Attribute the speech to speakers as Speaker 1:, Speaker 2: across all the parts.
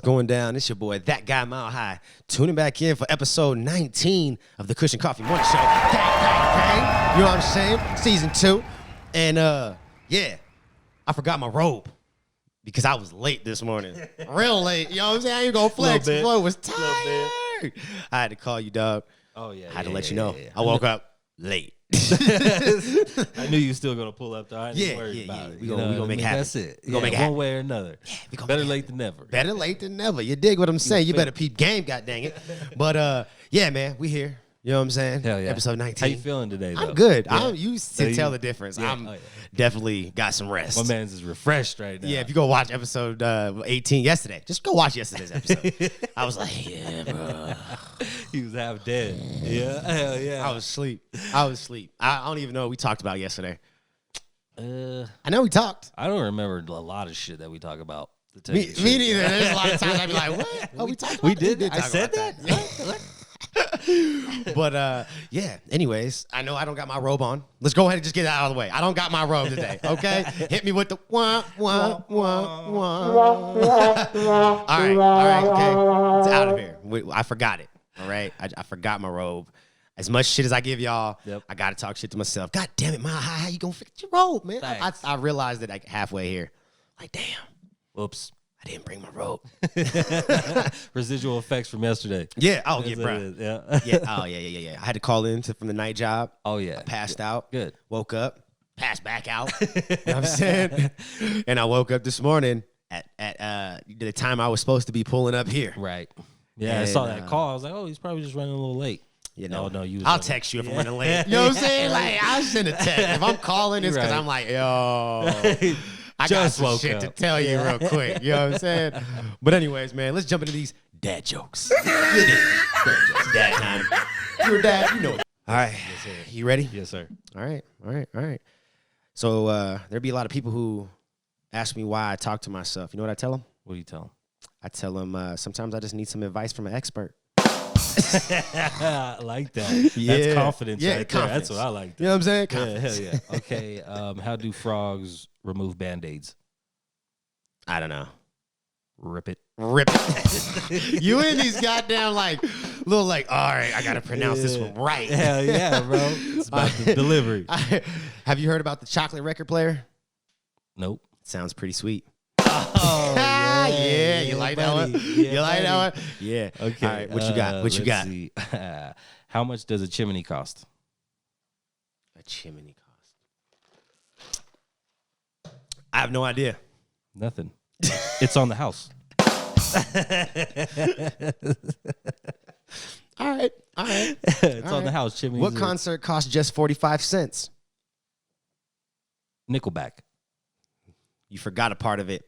Speaker 1: going down? It's your boy, That Guy Mile High, tuning back in for episode 19 of the Kush Coughfee Morning Show. Gang, gang, gang. You know what I'm saying? Season 2. And, yeah, I forgot my robe because I was late this morning. Real late. You know what I'm saying? I ain't gonna flex. The flow was tired. I had to call you, dog.
Speaker 2: Oh, yeah.
Speaker 1: I had to let you know. I woke up late.
Speaker 2: I knew you were still gonna pull up though. I ain't worried about it.
Speaker 1: We gonna make it happen.
Speaker 2: That's it.
Speaker 1: We gonna make it happen.
Speaker 2: One way or another.
Speaker 1: Yeah,
Speaker 2: better late than never.
Speaker 1: Better late than never. You dig what I'm saying? You better peep game, god dang it. But yeah, man, we here. You know what I'm saying?
Speaker 2: Hell yeah.
Speaker 1: Episode 19.
Speaker 2: How you feeling today, though?
Speaker 1: I'm good.
Speaker 2: Yeah.
Speaker 1: You can tell the difference.
Speaker 2: Yeah.
Speaker 1: I'm definitely got some rest.
Speaker 2: My man's is refreshed right now.
Speaker 1: Yeah, if you go watch episode 18 yesterday, just go watch yesterday's episode. I was like, yeah, bro.
Speaker 2: He was half dead. Yeah, hell yeah.
Speaker 1: I was asleep. I don't even know what we talked about yesterday.
Speaker 2: I
Speaker 1: know we talked.
Speaker 2: I don't remember a lot of shit that we talk about.
Speaker 1: Me neither. There's a lot of times I'd be like, what? Oh, we talked about
Speaker 2: we did. I said that?
Speaker 1: What? But yeah, anyways, I know I don't got my robe on. Let's go ahead and just get it out of the way. I don't got my robe today, okay? Hit me with the wah, wah, wah, wah. All right, okay. It's out of here. I forgot it, all right? I forgot my robe. As much shit as I give y'all, I got to talk shit to myself. God damn it, Mile High, how you going to fix your robe, man? I realized it like halfway here. Like, damn.
Speaker 2: Whoops.
Speaker 1: I didn't bring my robe.
Speaker 2: Residual effects from yesterday.
Speaker 1: Yeah. Oh, yeah, bro.
Speaker 2: Yeah.
Speaker 1: Yeah. Oh, yeah. I had to call in from the night job.
Speaker 2: Oh, yeah.
Speaker 1: I passed out.
Speaker 2: Good.
Speaker 1: Woke up. Passed back out. You know what I'm saying? And I woke up this morning at the time I was supposed to be pulling up here.
Speaker 2: Right. Yeah,
Speaker 1: And,
Speaker 2: I saw that call. I was like, oh, he's probably just running a little late.
Speaker 1: You know,
Speaker 2: no,
Speaker 1: I'll text you if I'm running late. You know what I'm saying? Like, I'll send a text. If I'm calling, it's because I'm like, yo. I got some shit to tell you real quick. You know what I'm saying? But anyways, man, let's jump into these dad jokes. Dad time. You're a dad, you know it. All right.
Speaker 2: Yes, sir.
Speaker 1: You ready?
Speaker 2: Yes, sir.
Speaker 1: All right. So there'd be a lot of people who ask me why I talk to myself. You know what I tell them?
Speaker 2: What do you tell them?
Speaker 1: I tell them sometimes I just need some advice from an expert.
Speaker 2: I like that.
Speaker 1: Yeah.
Speaker 2: That's confidence right
Speaker 1: confidence.
Speaker 2: there. That's what I like.
Speaker 1: You know what I'm saying?
Speaker 2: Yeah, hell yeah. Okay, how do frogs remove Band-Aids?
Speaker 1: I don't know.
Speaker 2: Rip it.
Speaker 1: You in these goddamn all right, I gotta pronounce this one right.
Speaker 2: Hell yeah, bro. It's about the delivery.
Speaker 1: Have you heard about the chocolate record player?
Speaker 2: Nope.
Speaker 1: Sounds pretty sweet.
Speaker 2: Oh,
Speaker 1: yeah. You like that one?
Speaker 2: Yeah,
Speaker 1: you like that one? Yeah.
Speaker 2: Okay.
Speaker 1: All right, what you got? What you got?
Speaker 2: See. How much does a chimney cost?
Speaker 1: A chimney cost. I have no idea.
Speaker 2: Nothing. It's on the house.
Speaker 1: All right.
Speaker 2: It's on the house. Chimneys.
Speaker 1: What concert cost just 45 cents?
Speaker 2: Nickelback.
Speaker 1: You forgot a part of it.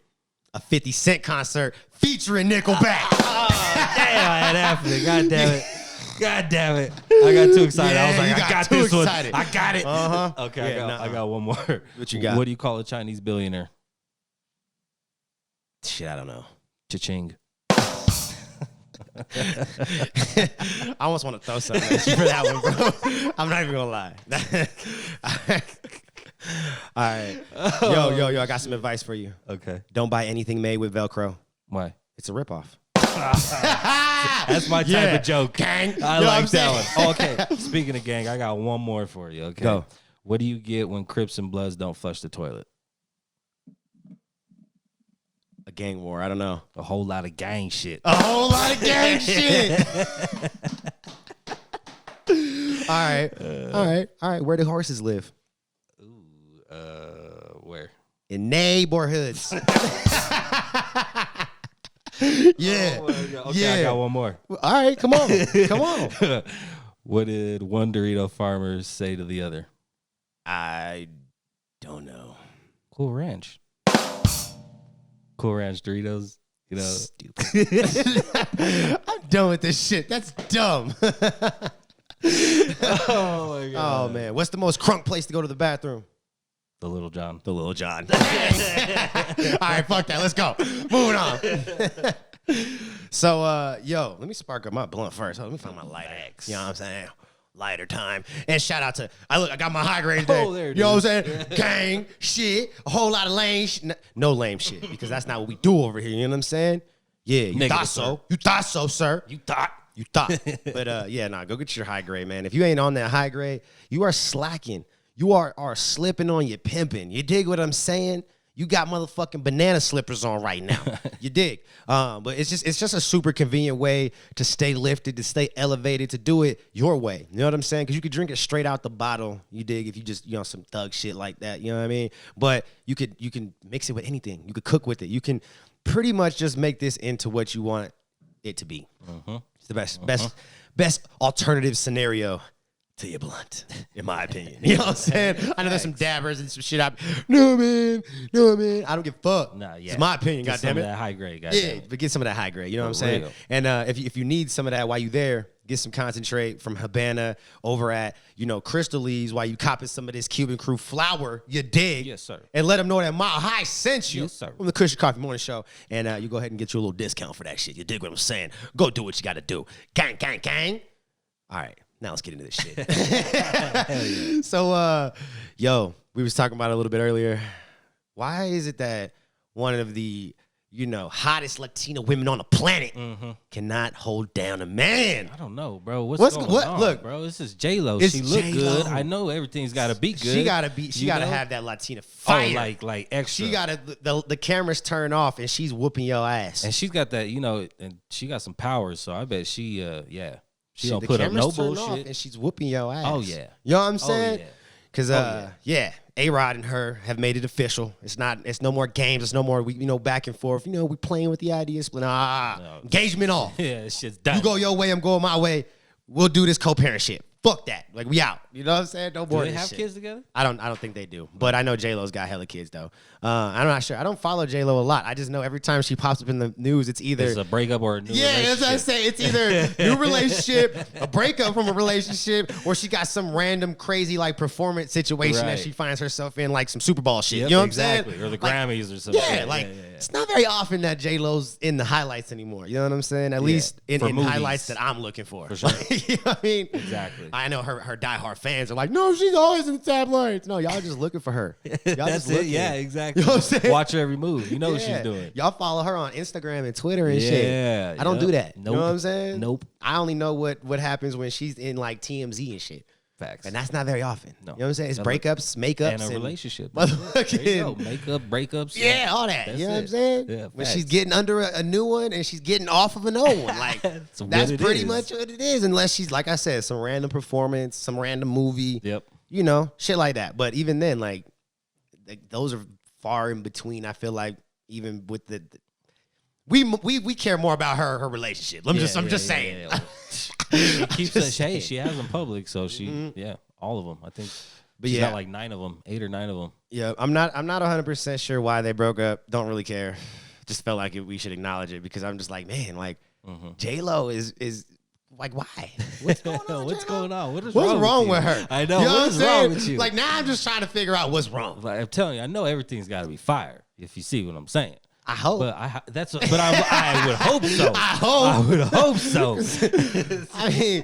Speaker 1: A 50 Cent concert featuring Nickelback.
Speaker 2: Oh, damn, I had half of it. God damn it. I got too excited. I was like, I got this one. I got it.
Speaker 1: Uh-huh.
Speaker 2: Okay, I got one more.
Speaker 1: What you got?
Speaker 2: What do you call a Chinese billionaire?
Speaker 1: Shit, I don't know.
Speaker 2: Cha-ching.
Speaker 1: I almost want to throw something at you for that one, bro. I'm not even going to lie. All right. Yo, I got some advice for you.
Speaker 2: Okay.
Speaker 1: Don't buy anything made with Velcro.
Speaker 2: Why?
Speaker 1: It's a ripoff.
Speaker 2: That's my type of joke.
Speaker 1: Gang.
Speaker 2: I like that one. Oh, okay. Speaking of gang, I got one more for you. Okay.
Speaker 1: Go.
Speaker 2: What do you get when Crips and Bloods don't flush the toilet?
Speaker 1: A gang war. I don't know.
Speaker 2: A whole lot of gang shit.
Speaker 1: A whole lot of gang shit. All right. Where do horses live?
Speaker 2: Where?
Speaker 1: In neighborhoods. Yeah.
Speaker 2: Oh, okay, I got one more.
Speaker 1: All right, come on.
Speaker 2: What did one Dorito farmer say to the other?
Speaker 1: I don't know.
Speaker 2: Cool Ranch. Cool Ranch Doritos. You know.
Speaker 1: Stupid. I'm done with this shit. That's dumb.
Speaker 2: Oh my god.
Speaker 1: Oh man. What's the most crunk place to go to the bathroom?
Speaker 2: The Little John.
Speaker 1: The Little John. All right, fuck that. Let's go. Moving on. So, let me spark up my blunt first. Let me find my lighter. You know what I'm saying? Lighter time. And shout out to, I got my high grade today.
Speaker 2: Oh, there it
Speaker 1: you know
Speaker 2: is.
Speaker 1: what I'm saying? Gang, shit, a whole lot of lame shit. No lame shit, because that's not what we do over here. You know what I'm saying? Yeah, you
Speaker 2: Negative,
Speaker 1: thought so.
Speaker 2: sir.
Speaker 1: You thought so, sir.
Speaker 2: You thought.
Speaker 1: You thought. But yeah, nah, go get your high grade, man. If you ain't on that high grade, you are slacking. You are slipping on your pimping. You dig what I'm saying? You got motherfucking banana slippers on right now. You dig? But it's just a super convenient way to stay lifted, to stay elevated, to do it your way. You know what I'm saying? Because you could drink it straight out the bottle. You dig? If you just, you know, some thug shit like that. You know what I mean? But you can mix it with anything. You could cook with it. You can pretty much just make this into what you want it to be. It's the best alternative scenario to your blunt, in my opinion. You know what I'm saying? I know there's some dabbers and some shit. No, man. I don't give a fuck.
Speaker 2: Nah, yeah.
Speaker 1: It's my opinion,
Speaker 2: Get
Speaker 1: goddammit.
Speaker 2: some of that high grade, goddamn.
Speaker 1: Yeah, but get some of that high grade. You know what I'm saying?
Speaker 2: real.
Speaker 1: And if you need some of that while you there, get some concentrate from Habana over at, you know, Crystal Lee's while you copping some of this Cuban Crew flour, you dig.
Speaker 2: Yes, sir.
Speaker 1: And let them know that MileHigh sent you
Speaker 2: Yes, sir.
Speaker 1: from the Kush Coughfee Morning Show. And you go ahead and get you a little discount for that shit. You dig what I'm saying? Go do what you got to do. Gang, gang, gang. All right. Now let's get into this shit.
Speaker 2: Yeah.
Speaker 1: So, yo, we was talking about it a little bit earlier. Why is it that one of the, you know, hottest Latina women on the planet cannot hold down a man?
Speaker 2: I don't know, bro. What's going on,
Speaker 1: look,
Speaker 2: bro? This is J-Lo.
Speaker 1: It's
Speaker 2: She look
Speaker 1: J-Lo.
Speaker 2: good. I know everything's got to be good.
Speaker 1: She gotta
Speaker 2: know?
Speaker 1: have that Latina fire.
Speaker 2: Oh, like extra.
Speaker 1: She gotta the cameras turn off and she's whooping your ass.
Speaker 2: And she's got that, you know, and she got some powers. So I bet she, She don't
Speaker 1: the
Speaker 2: put up no
Speaker 1: cameras turn off
Speaker 2: bullshit.
Speaker 1: and she's whooping your ass.
Speaker 2: Oh, yeah.
Speaker 1: You know what I'm saying?
Speaker 2: yeah.
Speaker 1: Because A-Rod and her have made it official. It's no more games. It's no more back and forth. You know, we playing with the ideas.
Speaker 2: No.
Speaker 1: Engagement off.
Speaker 2: Yeah, it's shit's done.
Speaker 1: You go your way, I'm going my way. We'll do this co-parent shit. Fuck that. Like, we out. You know what I'm saying? No
Speaker 2: Do
Speaker 1: more
Speaker 2: they
Speaker 1: of this
Speaker 2: have
Speaker 1: shit.
Speaker 2: kids together?
Speaker 1: I don't think they do. But I know J-Lo's got hella kids, though. I'm not sure. I don't follow J-Lo a lot. I just know every time she pops up in the news, it's either...
Speaker 2: It's a breakup or a new relationship.
Speaker 1: that's what I say. It's either new relationship, a breakup from a relationship, or she got some random crazy, like, performance situation that
Speaker 2: Right.
Speaker 1: she finds herself in, like some Super Bowl shit.
Speaker 2: Yep,
Speaker 1: You know what
Speaker 2: exactly.
Speaker 1: I'm saying?
Speaker 2: Or the
Speaker 1: Like,
Speaker 2: Grammys or something.
Speaker 1: yeah, it's not very often that J-Lo's in the highlights anymore. You know what I'm saying? At least in
Speaker 2: for movies.
Speaker 1: highlights that I'm looking for.
Speaker 2: For sure.
Speaker 1: You know what I mean?
Speaker 2: Exactly.
Speaker 1: I know her diehard fans are like, no, she's always in the tabloids. No, y'all just looking for her. Y'all
Speaker 2: That's
Speaker 1: just
Speaker 2: it.
Speaker 1: looking.
Speaker 2: Yeah, exactly.
Speaker 1: You know what I'm saying?
Speaker 2: Watch her every move. You know what
Speaker 1: Yeah.
Speaker 2: she's doing.
Speaker 1: Y'all follow her on Instagram and Twitter and
Speaker 2: Yeah,
Speaker 1: shit. I don't do that.
Speaker 2: Nope.
Speaker 1: You know what I'm saying?
Speaker 2: Nope.
Speaker 1: I only know what happens when she's in like TMZ and shit.
Speaker 2: Facts.
Speaker 1: And that's not very often.
Speaker 2: No.
Speaker 1: You know what I'm saying? It's
Speaker 2: Never.
Speaker 1: breakups, makeups,
Speaker 2: And a relationship.
Speaker 1: motherfucking-
Speaker 2: There you go. Makeup, breakups.
Speaker 1: Yeah, all that.
Speaker 2: That's
Speaker 1: You know what I'm
Speaker 2: it.
Speaker 1: saying?
Speaker 2: Yeah,
Speaker 1: when
Speaker 2: facts.
Speaker 1: she's getting under a new one and she's getting off of an old one. Like,
Speaker 2: That's what
Speaker 1: that's
Speaker 2: it
Speaker 1: pretty
Speaker 2: is.
Speaker 1: much what it is. Unless she's, like I said, some random performance, some random movie.
Speaker 2: Yep.
Speaker 1: You know, shit like that. But even then, like those are far in between. I feel like even with we care more about her relationship. I'm just saying.
Speaker 2: Yeah. She keeps
Speaker 1: just
Speaker 2: that. Hey,
Speaker 1: saying.
Speaker 2: she has them public, so she, all of them. I think.
Speaker 1: But
Speaker 2: She's
Speaker 1: yeah.
Speaker 2: got like 9 of them, 8 or 9 of them.
Speaker 1: Yeah, I'm not 100% sure why they broke up. Don't really care. Just felt like we should acknowledge it because I'm just like, man, like J-Lo is like, why? What's going on?
Speaker 2: What's
Speaker 1: J-Lo?
Speaker 2: going on? What's
Speaker 1: wrong
Speaker 2: you?
Speaker 1: with her?
Speaker 2: I know.
Speaker 1: You know
Speaker 2: What
Speaker 1: what
Speaker 2: is
Speaker 1: I'm
Speaker 2: wrong
Speaker 1: saying?
Speaker 2: with you?
Speaker 1: Like now I'm just trying to figure out what's wrong.
Speaker 2: Like, I'm telling you, I know everything's got to be fire. If you see what I'm saying.
Speaker 1: I hope.
Speaker 2: But I would hope so.
Speaker 1: I
Speaker 2: would hope so.
Speaker 1: I mean,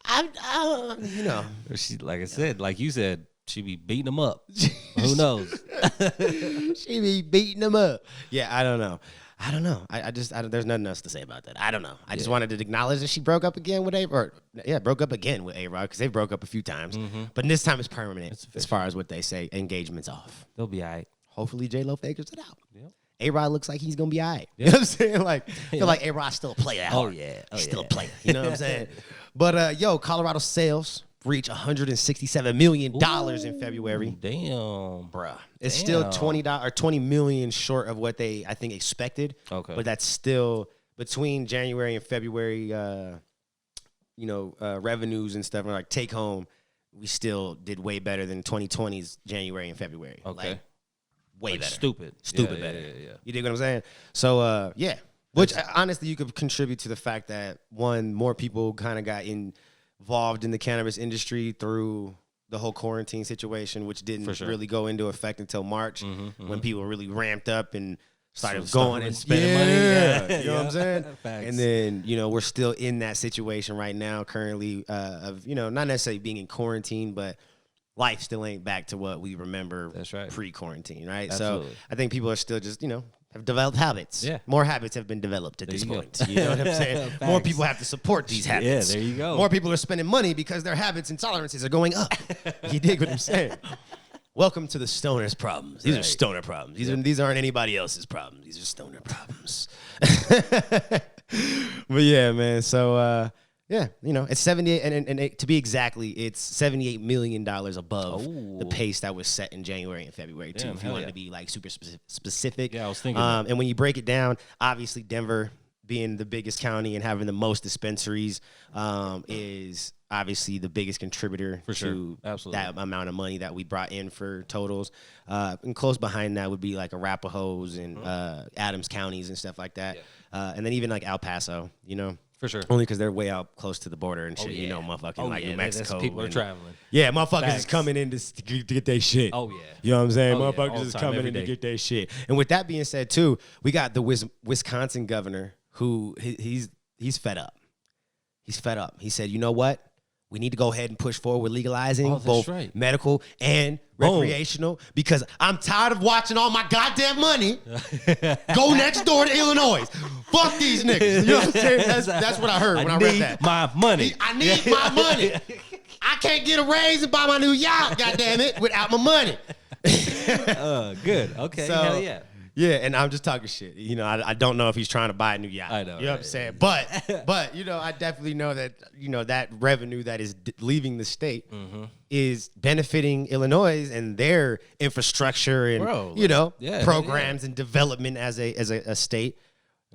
Speaker 1: I you know.
Speaker 2: She, like I said, like you said, she be beating them up. Who knows?
Speaker 1: She be beating him up. Yeah, I don't know. I just there's nothing else to say about that. I don't know. I just wanted to acknowledge that she broke up again with A-Rod. Broke up again with A-Rod because they broke up a few times. But this time it's permanent as far as what they say. Engagement's off.
Speaker 2: They'll be all right.
Speaker 1: Hopefully J-Lo figures it out.
Speaker 2: Yep.
Speaker 1: A-Rod looks like he's going to be all right. You know what I'm saying? Like, I feel like A-Rod's still a player at
Speaker 2: Oh,
Speaker 1: heart.
Speaker 2: yeah.
Speaker 1: He's still a player. You know what I'm saying? But, Colorado sales reach $167 million in February.
Speaker 2: Damn.
Speaker 1: Bruh. It's still $20 million short of what they, I think, expected.
Speaker 2: Okay.
Speaker 1: But that's still between January and February, revenues and stuff, like take home, we still did way better than 2020's January and February.
Speaker 2: Okay.
Speaker 1: Like, way better.
Speaker 2: Stupid.
Speaker 1: Better.
Speaker 2: Yeah.
Speaker 1: You dig what I'm saying? So, yeah. Which, honestly, you could contribute to the fact that, one, more people kind of got involved in the cannabis industry through the whole quarantine situation, which didn't really go into effect until March when people really ramped up and started going and
Speaker 2: spending money. Yeah.
Speaker 1: You know what I'm saying?
Speaker 2: Facts.
Speaker 1: And then, we're still in that situation right now currently of, not necessarily being in quarantine, but life still ain't back to what we remember
Speaker 2: That's right.
Speaker 1: pre-quarantine, right?
Speaker 2: Absolutely.
Speaker 1: So I think people are still just, have developed habits.
Speaker 2: Yeah.
Speaker 1: More habits have been developed at this point. You know what I'm saying? More people have to support these habits.
Speaker 2: Yeah, there you go.
Speaker 1: More people are spending money because their habits and tolerances are going up. You dig what I'm saying? Welcome to the stoner's problems. These are stoner problems. These aren't anybody else's problems. These are stoner problems. But yeah, man. So yeah, you know, it's 78, and to be exactly, it's $78 million above the pace that was set in January and February too. If you wanted to be like super specific.
Speaker 2: Yeah, I was thinking.
Speaker 1: And when you break it down, obviously Denver being the biggest county and having the most dispensaries is obviously the biggest contributor to that amount of money that we brought in for totals. And close behind that would be like Arapahoes and Adams counties and stuff like that. Yeah. And then even like El Paso, you know. For sure. Only because they're way out close to the border and shit. You know, motherfucking like New Mexico.
Speaker 2: People are traveling.
Speaker 1: Yeah, motherfuckers is coming in to get their shit.
Speaker 2: Oh, yeah.
Speaker 1: You know what I'm saying? Motherfuckers is coming in to get their shit. And with that being said, too, we got the Wisconsin governor who he's fed up. He's fed up. He said, you know what? We need to go ahead and push forward with legalizing both medical and recreational because I'm tired of watching all my goddamn money go next door to Illinois. Fuck these niggas. You know what I'm saying? That's what I heard when I read that.
Speaker 2: My money.
Speaker 1: I need my money. I can't get a raise and buy my new yacht, goddamn it, without my money.
Speaker 2: Good. Okay.
Speaker 1: So,
Speaker 2: hell yeah.
Speaker 1: Yeah, and I'm just talking shit. You know, I don't know if he's trying to buy a new yacht.
Speaker 2: I know.
Speaker 1: You know what I'm saying? But you know, I definitely know that, you know, that revenue that is leaving the state is benefiting Illinois and their infrastructure and, you know, programs and development as a state.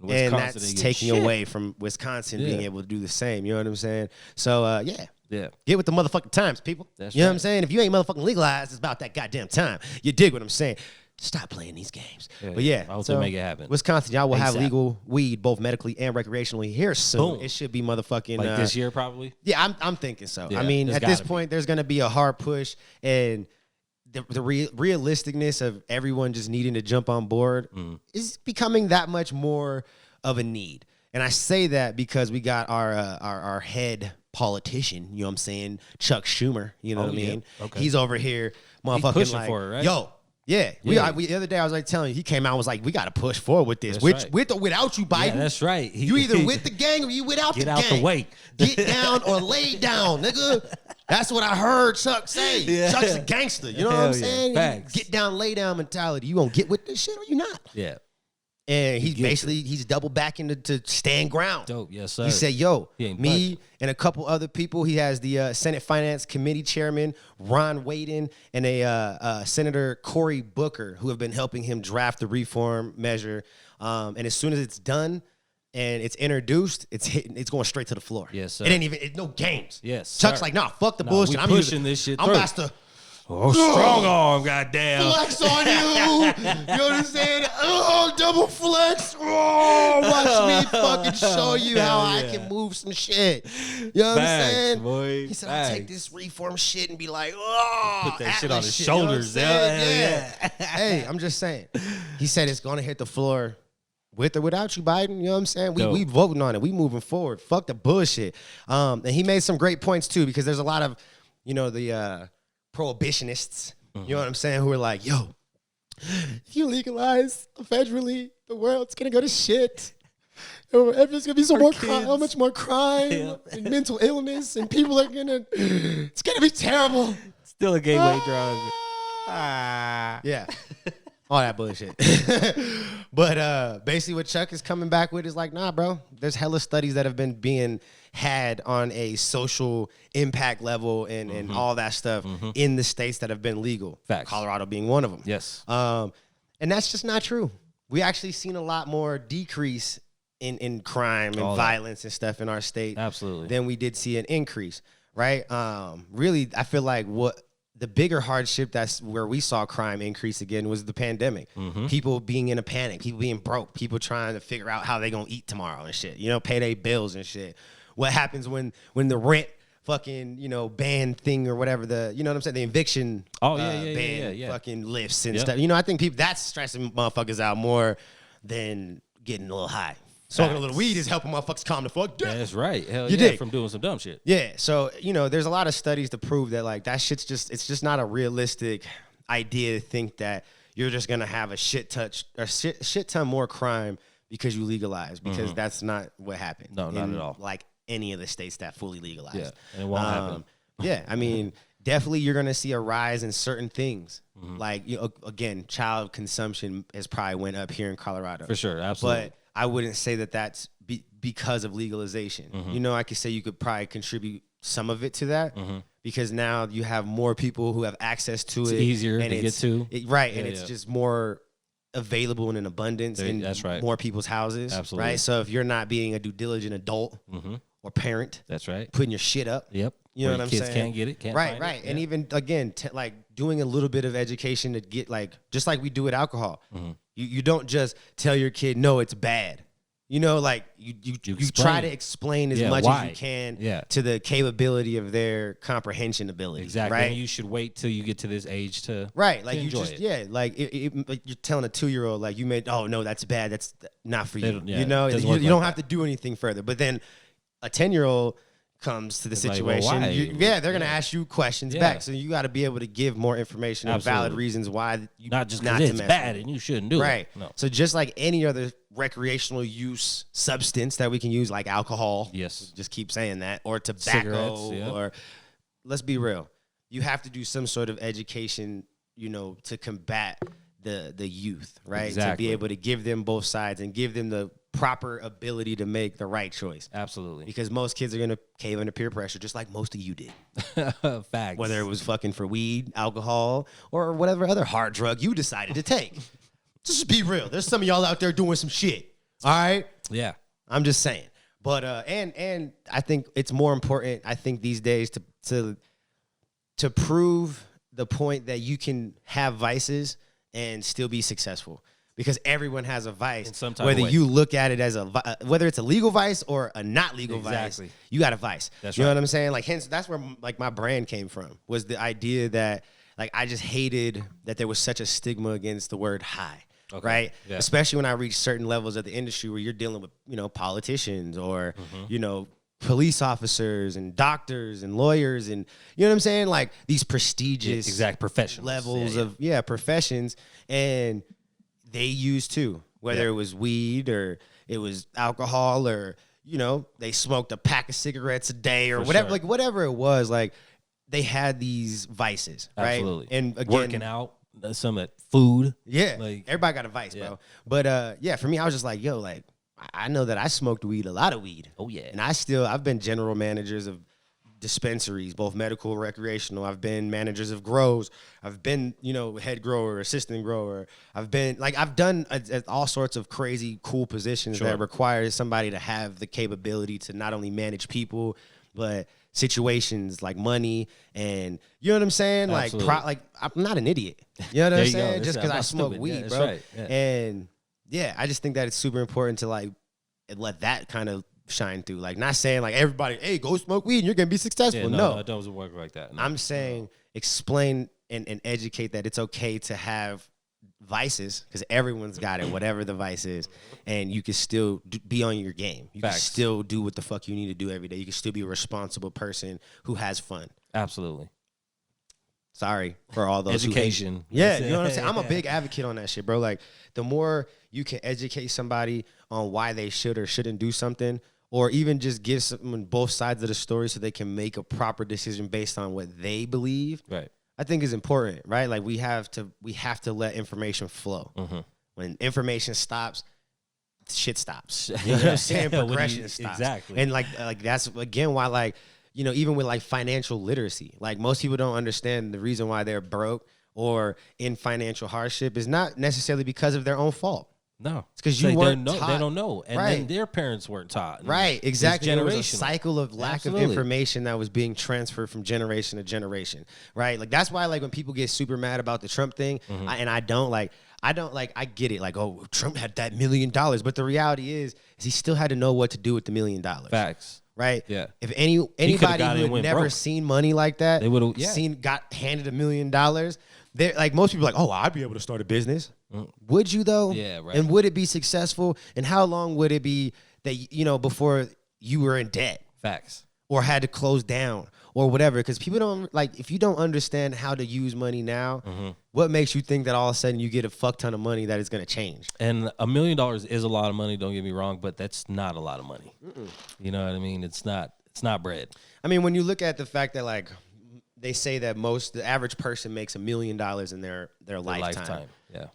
Speaker 1: And that's taking away from Wisconsin being able to do the same. You know what I'm saying? So, yeah. Get with the motherfucking times, people. You know what I'm saying? If you ain't motherfucking legalized, it's about that goddamn time. You dig what I'm saying? Stop playing these games. But yeah,
Speaker 2: I hope they make it happen.
Speaker 1: Wisconsin, y'all will have legal weed, both medically and recreationally, here soon. Boom. It should be motherfucking
Speaker 2: like this year, probably.
Speaker 1: Yeah, I'm thinking so. Yeah, I mean, at this point, there's gonna be a hard push, and the realisticness of everyone just needing to jump on board is becoming that much more of a need. And I say that because we got our head politician, you know what I'm saying, Chuck Schumer. You know what I mean? Okay. He's over here, motherfucking pushing like, for it, right? Yo. Yeah. We the other day I was like telling you, he came out and was like, we got to push forward with this. With or without you, Biden. Yeah,
Speaker 2: that's right.
Speaker 1: You either with the gang or you without the gang.
Speaker 2: Get out the way.
Speaker 1: Get down or lay down, nigga. That's what I heard Chuck say. Yeah. Chuck's a gangster. You know what I'm saying?
Speaker 2: Facts.
Speaker 1: Get down, lay down mentality. You gonna get with this shit or you not?
Speaker 2: Yeah.
Speaker 1: And he's double backing to stand ground.
Speaker 2: Dope, yes, sir.
Speaker 1: He said, yo, me and a couple other people. He has the Senate Finance Committee Chairman, Ron Wyden, and a Senator Cory Booker, who have been helping him draft the reform measure. And as soon as it's done and it's introduced, it's going straight to the floor.
Speaker 2: Yes, sir.
Speaker 1: It ain't even, no games.
Speaker 2: Yes,
Speaker 1: Chuck's like, nah, fuck the bullshit.
Speaker 2: I'm pushing this shit
Speaker 1: I'm about to...
Speaker 2: Oh, strong arm, goddamn.
Speaker 1: Flex on you. You know what I'm saying? Oh, double flex. Oh, watch me fucking show you how I can move some shit. You know what I'm saying?
Speaker 2: Boy.
Speaker 1: He said, I'll take this reform shit and be like, oh.
Speaker 2: Put that shit on his shoulders.
Speaker 1: You know yeah. Hey, I'm just saying. He said it's going to hit the floor with or without you, Biden. You know what I'm saying? We voting on it. We moving forward. Fuck the bullshit. And he made some great points, too, because there's a lot of, you know, the prohibitionists, you know what I'm saying, who are like, yo, if you legalize federally, the world's gonna go to shit. There's gonna be so much more crime and mental illness, and people are it's gonna be terrible.
Speaker 2: Still a gateway drug.
Speaker 1: Yeah. All that bullshit. But basically what Chuck is coming back with is like, nah, bro, there's hella studies that have been being had on a social impact level and all that stuff in the states that have been legal.
Speaker 2: Facts.
Speaker 1: Colorado being one of them.
Speaker 2: Yes.
Speaker 1: And that's just not true. We actually seen a lot more decrease in crime and violence and stuff in our state.
Speaker 2: Absolutely.
Speaker 1: Than we did see an increase, right? Really, I feel like what the bigger hardship, that's where we saw crime increase again, was the pandemic. People being in a panic, people being broke, people trying to figure out how they gonna eat tomorrow and shit, you know, pay their bills and shit. What happens when the rent fucking, you know, ban thing or whatever, the, you know what I'm saying, the eviction ban fucking lifts and stuff. You know, I think that's stressing motherfuckers out more than getting a little high. Smoking a little weed is helping motherfuckers calm the fuck down.
Speaker 2: That's right. Hell yeah, from doing some dumb shit.
Speaker 1: Yeah, so, you know, there's a lot of studies to prove that, like, that shit's it's just not a realistic idea to think that you're just gonna have a shit ton more crime because you legalize, because that's not what happened.
Speaker 2: No, not at all.
Speaker 1: Like any of the states that fully legalized.
Speaker 2: Yeah, and it won't happen.
Speaker 1: Yeah, I mean, definitely you're gonna see a rise in certain things. Like, again, child consumption has probably went up here in Colorado.
Speaker 2: For sure, absolutely.
Speaker 1: But I wouldn't say that that's because of legalization. I could say you could probably contribute some of it to that, because now you have more people who have access to it.
Speaker 2: It's easier to get to.
Speaker 1: And it's just more available in an abundance in
Speaker 2: that's right.
Speaker 1: more people's houses.
Speaker 2: Absolutely.
Speaker 1: Right? So if you're not being a due diligent adult or parent,
Speaker 2: that's right,
Speaker 1: putting your shit up.
Speaker 2: Yep.
Speaker 1: You know what I'm saying?
Speaker 2: Kids can't get it. Can't
Speaker 1: right,
Speaker 2: find it.
Speaker 1: And even, again, like doing a little bit of education to get, like, just like we do with alcohol. You don't just tell your kid, no, it's bad. Like you try to explain as much as you can to the capability of their comprehension ability.
Speaker 2: Exactly.
Speaker 1: Right.
Speaker 2: And you should wait till you get to this age to
Speaker 1: like
Speaker 2: to
Speaker 1: you
Speaker 2: enjoy
Speaker 1: just
Speaker 2: it.
Speaker 1: like you're telling a 2-year-old, like, you made, oh no, that's bad, that's not for you.
Speaker 2: Yeah,
Speaker 1: you don't have to do anything further. But then a 10-year-old comes to the situation, they're gonna ask you questions back. So you got to be able to give more information and valid reasons why you
Speaker 2: not just because it's bad and you shouldn't do it. No.
Speaker 1: So just like any other recreational use substance that we can use, like alcohol, just keep saying that, or tobacco, or let's be real, you have to do some sort of education, to combat the youth, right? To be able to give them both sides and give them the proper ability to make the right choice.
Speaker 2: Absolutely.
Speaker 1: Because most kids are going to cave under peer pressure, just like most of you did.
Speaker 2: Facts.
Speaker 1: Whether it was fucking for weed, alcohol, or whatever other hard drug you decided to take. Just be real. There's some of y'all out there doing some shit. All right?
Speaker 2: Yeah.
Speaker 1: I'm just saying. But and I think it's more important, I think, these days to prove the point that you can have vices and still be successful. Because everyone has a vice, whether you look at it as whether it's a legal vice or a not legal vice, you got a vice.
Speaker 2: That's
Speaker 1: you know what I'm saying? Like, hence, that's where like my brand came from, was the idea that, like, I just hated that there was such a stigma against the word high, right? Yeah. Especially when I reached certain levels of the industry where you're dealing with, politicians or, police officers and doctors and lawyers and, you know what I'm saying? Like, these prestigious
Speaker 2: professionals
Speaker 1: levels of professions, and they used too, whether it was weed or it was alcohol or, they smoked a pack of cigarettes a day or whatever, like whatever it was, like they had these vices, right?
Speaker 2: Absolutely.
Speaker 1: And again,
Speaker 2: working out, some at food.
Speaker 1: Yeah. Like, everybody got a vice, bro. But for me, I was just like, yo, like, I know that I smoked weed, a lot of weed.
Speaker 2: Oh yeah.
Speaker 1: And I've been general managers of dispensaries, both medical and recreational. I've been managers of grows. I've been, head grower, assistant grower. I've done all sorts of crazy, cool positions that require somebody to have the capability to not only manage people, but situations like money, and you know what I'm saying? Absolutely. Like I'm not an idiot. You know what I'm saying? Just because I smoke weed, bro. Right. Yeah. And I just think that it's super important to like let that kind of shine through. Like, not saying like everybody, hey, go smoke weed and you're gonna be successful.
Speaker 2: Yeah,
Speaker 1: no,
Speaker 2: it doesn't work like that. No.
Speaker 1: I'm saying explain and educate that it's okay to have vices, because everyone's got it, whatever the vice is, and you can still be on your game. You can still do what the fuck you need to do every day. You can still be a responsible person who has fun.
Speaker 2: Absolutely.
Speaker 1: Sorry for all those
Speaker 2: education.
Speaker 1: You know what I'm saying? I'm a big advocate on that shit, bro. Like, the more you can educate somebody on why they should or shouldn't do something, or even just give someone both sides of the story so they can make a proper decision based on what they believe. Right. I think is important, right? Like, we have to let information flow. Mm-hmm. When information stops, shit stops. You know what I'm saying? Progression stops. Exactly. And like that's again why, like, even with like financial literacy, like, most people don't understand the reason why they're broke or in financial hardship is not necessarily because of their own fault. No, it's because you weren't taught.
Speaker 2: They don't know, and then their parents weren't taught.
Speaker 1: Right, exactly. There was a cycle of lack of information that was being transferred from generation to generation. Right, like, that's why, like, when people get super mad about the Trump thing, I get it. Like, oh, Trump had that $1 million, but the reality is he still had to know what to do with the $1 million. Facts. Right. Yeah. If anybody who had never seen money like that, they would have got handed $1 million. They're like, most people are like, oh, I'd be able to start a business. Would you though? Yeah, right. And would it be successful? And how long would it be that, before you were in debt? Facts. or had to close down or whatever. Because people don't, like, if you don't understand how to use money now, what makes you think that all of a sudden you get a fuck ton of money that is going to change?
Speaker 2: And $1 million is a lot of money, don't get me wrong, but that's not a lot of money. You know what I mean? It's not bread.
Speaker 1: I mean, when you look at the fact that, like, they say that the average person makes $1 million in their lifetime.
Speaker 2: Yeah.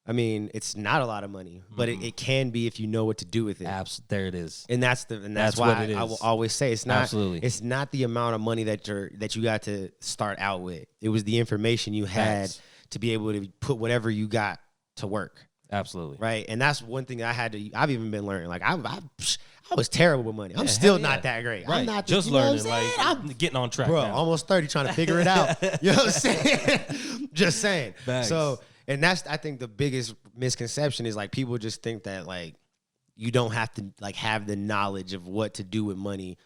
Speaker 1: I mean, it's not a lot of money, but it can be if you know what to do with it.
Speaker 2: There it is.
Speaker 1: And that's why I will always say it's not it's not the amount of money that you got to start out with. It was the information you had to be able to put whatever you got to work.
Speaker 2: Absolutely.
Speaker 1: Right? And that's one thing I've even been learning. Like I was terrible with money. I'm still not that great.
Speaker 2: Right.
Speaker 1: I'm not
Speaker 2: just learning, like I'm getting on track.
Speaker 1: Bro,
Speaker 2: now.
Speaker 1: Almost 30 trying to figure it out. You know what I'm saying? Just saying.
Speaker 2: Thanks.
Speaker 1: So, and that's, I think, the biggest misconception is, like, people just think that, like, you don't have to, like, have the knowledge of what to do with money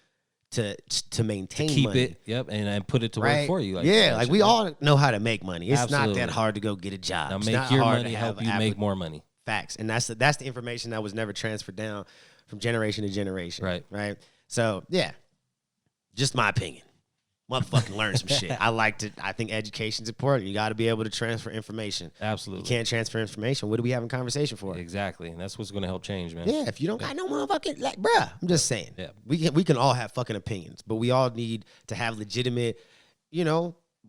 Speaker 1: to maintain
Speaker 2: keep
Speaker 1: money.
Speaker 2: It, yep, and put it to work for you.
Speaker 1: Like we all know how to make money. It's not that hard to go get a job.
Speaker 2: Now make your money help you make more money.
Speaker 1: Facts, and that's the information that was never transferred down from generation to generation. Right. So yeah, just my opinion. Motherfucking learn some shit. I think education's important. You got to be able to transfer information.
Speaker 2: Absolutely.
Speaker 1: You can't transfer information. What are we having conversation for?
Speaker 2: Exactly. And that's what's going to help change, man.
Speaker 1: Yeah, if you don't got no motherfucking, like, bruh, I'm just saying.
Speaker 2: Yeah.
Speaker 1: We can all have fucking opinions, but we all need to have legitimate,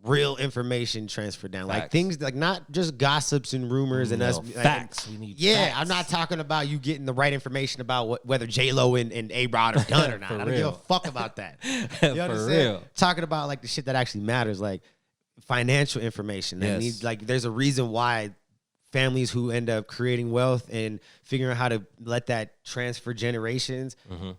Speaker 1: real information transferred down.
Speaker 2: Facts.
Speaker 1: Like things like not just gossips and rumors and us.
Speaker 2: Facts. We need facts.
Speaker 1: I'm not talking about you getting the right information about whether J-Lo and A-Rod are done or not. I don't give a fuck about that. You understand?
Speaker 2: For real.
Speaker 1: Talking about like the shit that actually matters, like financial information. That needs, like, there's a reason why families who end up creating wealth and figuring out how to let that transfer generations,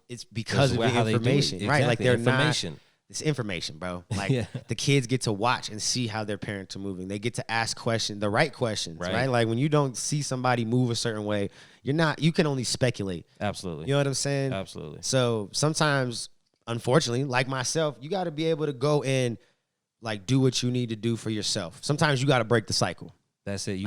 Speaker 1: it's because of the information, right? Like they're information. It's information, bro. Like the kids get to watch and see how their parents are moving. They get to ask questions, the right questions, right? Like when you don't see somebody move a certain way, you can only speculate.
Speaker 2: Absolutely.
Speaker 1: You know what I'm saying?
Speaker 2: Absolutely.
Speaker 1: So sometimes, unfortunately, like myself, you got to be able to go and like do what you need to do for yourself. Sometimes you got to break the cycle.
Speaker 2: That's it.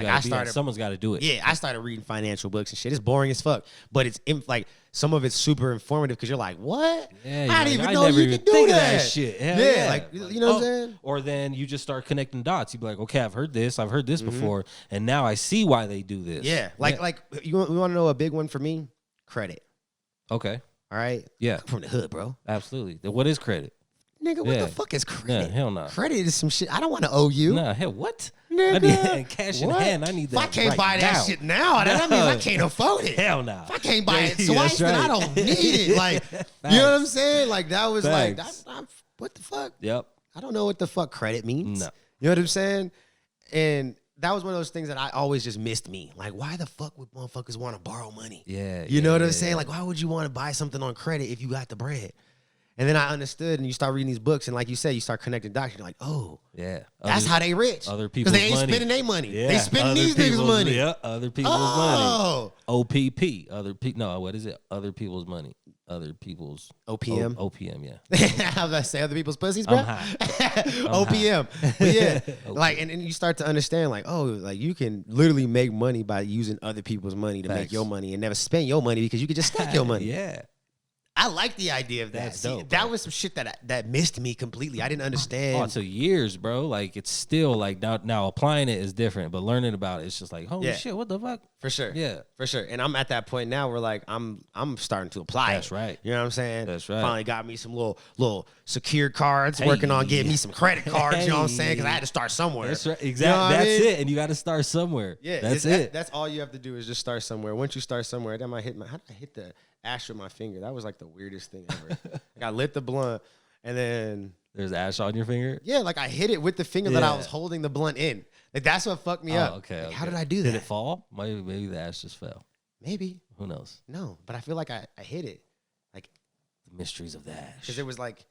Speaker 2: Someone's got to do it.
Speaker 1: Yeah, I started reading financial books and shit. It's boring as fuck, but it's like some of it's super informative because you're like, what?
Speaker 2: Yeah,
Speaker 1: I didn't even know you could do that
Speaker 2: shit.
Speaker 1: Yeah, like you know what I'm saying?
Speaker 2: Or then you just start connecting dots. You be like, okay, I've heard this before, and now I see why they do this.
Speaker 1: Yeah, like you want to know a big one for me? Credit.
Speaker 2: Okay.
Speaker 1: All right.
Speaker 2: Yeah.
Speaker 1: I'm from the hood, bro.
Speaker 2: Absolutely. What is credit?
Speaker 1: Nigga, what the fuck is credit?
Speaker 2: Yeah, hell no.
Speaker 1: Credit is some shit I don't want to owe you.
Speaker 2: Nah, hell, what?
Speaker 1: Nigga,
Speaker 2: I need cash in hand. I need that.
Speaker 1: If I can't buy that shit now, that means I can't afford it.
Speaker 2: Hell no.
Speaker 1: If I can't buy it twice, then I don't need it. Like, you know what I'm saying? Like, that was like, what the fuck?
Speaker 2: Yep.
Speaker 1: I don't know what the fuck credit means.
Speaker 2: No.
Speaker 1: You know what I'm saying? And that was one of those things that I always just missed me. Like, why the fuck would motherfuckers want to borrow money?
Speaker 2: Yeah.
Speaker 1: You know what I'm saying? Like, why would you want to buy something on credit if you got the bread? And then I understood, and you start reading these books, and like you said, you start connecting dots. You're like, oh,
Speaker 2: yeah,
Speaker 1: that's how they rich.
Speaker 2: Other people's
Speaker 1: money. Because they ain't
Speaker 2: money.
Speaker 1: spending their money.
Speaker 2: Yeah.
Speaker 1: They spending these niggas' money.
Speaker 2: Yeah, other people's money. OPP. What is it? Other people's money. Other people's
Speaker 1: OPM.
Speaker 2: OPM, yeah.
Speaker 1: I was about to say other people's pussies, bro.
Speaker 2: I'm high.
Speaker 1: OPM. But yeah, like, and you start to understand, like, oh, like you can literally make money by using other people's money to make your money and never spend your money because you could just stack your money.
Speaker 2: Yeah.
Speaker 1: I like the idea of that.
Speaker 2: That's dope,
Speaker 1: that was some shit that missed me completely. I didn't understand.
Speaker 2: Oh, it took years, bro. Like, it's still like now applying it is different, but learning about it, it's just like, holy shit, what the fuck?
Speaker 1: For sure.
Speaker 2: Yeah.
Speaker 1: For sure. And I'm at that point now where like I'm starting to apply
Speaker 2: That's
Speaker 1: it.
Speaker 2: right.
Speaker 1: You know what I'm saying?
Speaker 2: That's right.
Speaker 1: Finally got me some little secured cards, working on getting me some credit cards, you know what I'm saying? Because I had to start somewhere.
Speaker 2: That's right. Exactly. That's it. And you got to start somewhere.
Speaker 1: Yeah.
Speaker 2: That's it.
Speaker 1: That's all you have to do is just start somewhere. Once you start somewhere, that might how did I hit the ash with my finger? That was like the weirdest thing ever. Like I lit the blunt and then
Speaker 2: there's ash on your finger?
Speaker 1: Yeah, like I hit it with the finger that I was holding the blunt in. Like that's what fucked me up.
Speaker 2: Okay,
Speaker 1: like, how did I do that?
Speaker 2: Did it fall? Maybe the ash just fell.
Speaker 1: Maybe.
Speaker 2: Who knows?
Speaker 1: No, but I feel like I hit it. Like
Speaker 2: the mysteries of the ash.
Speaker 1: Because it was like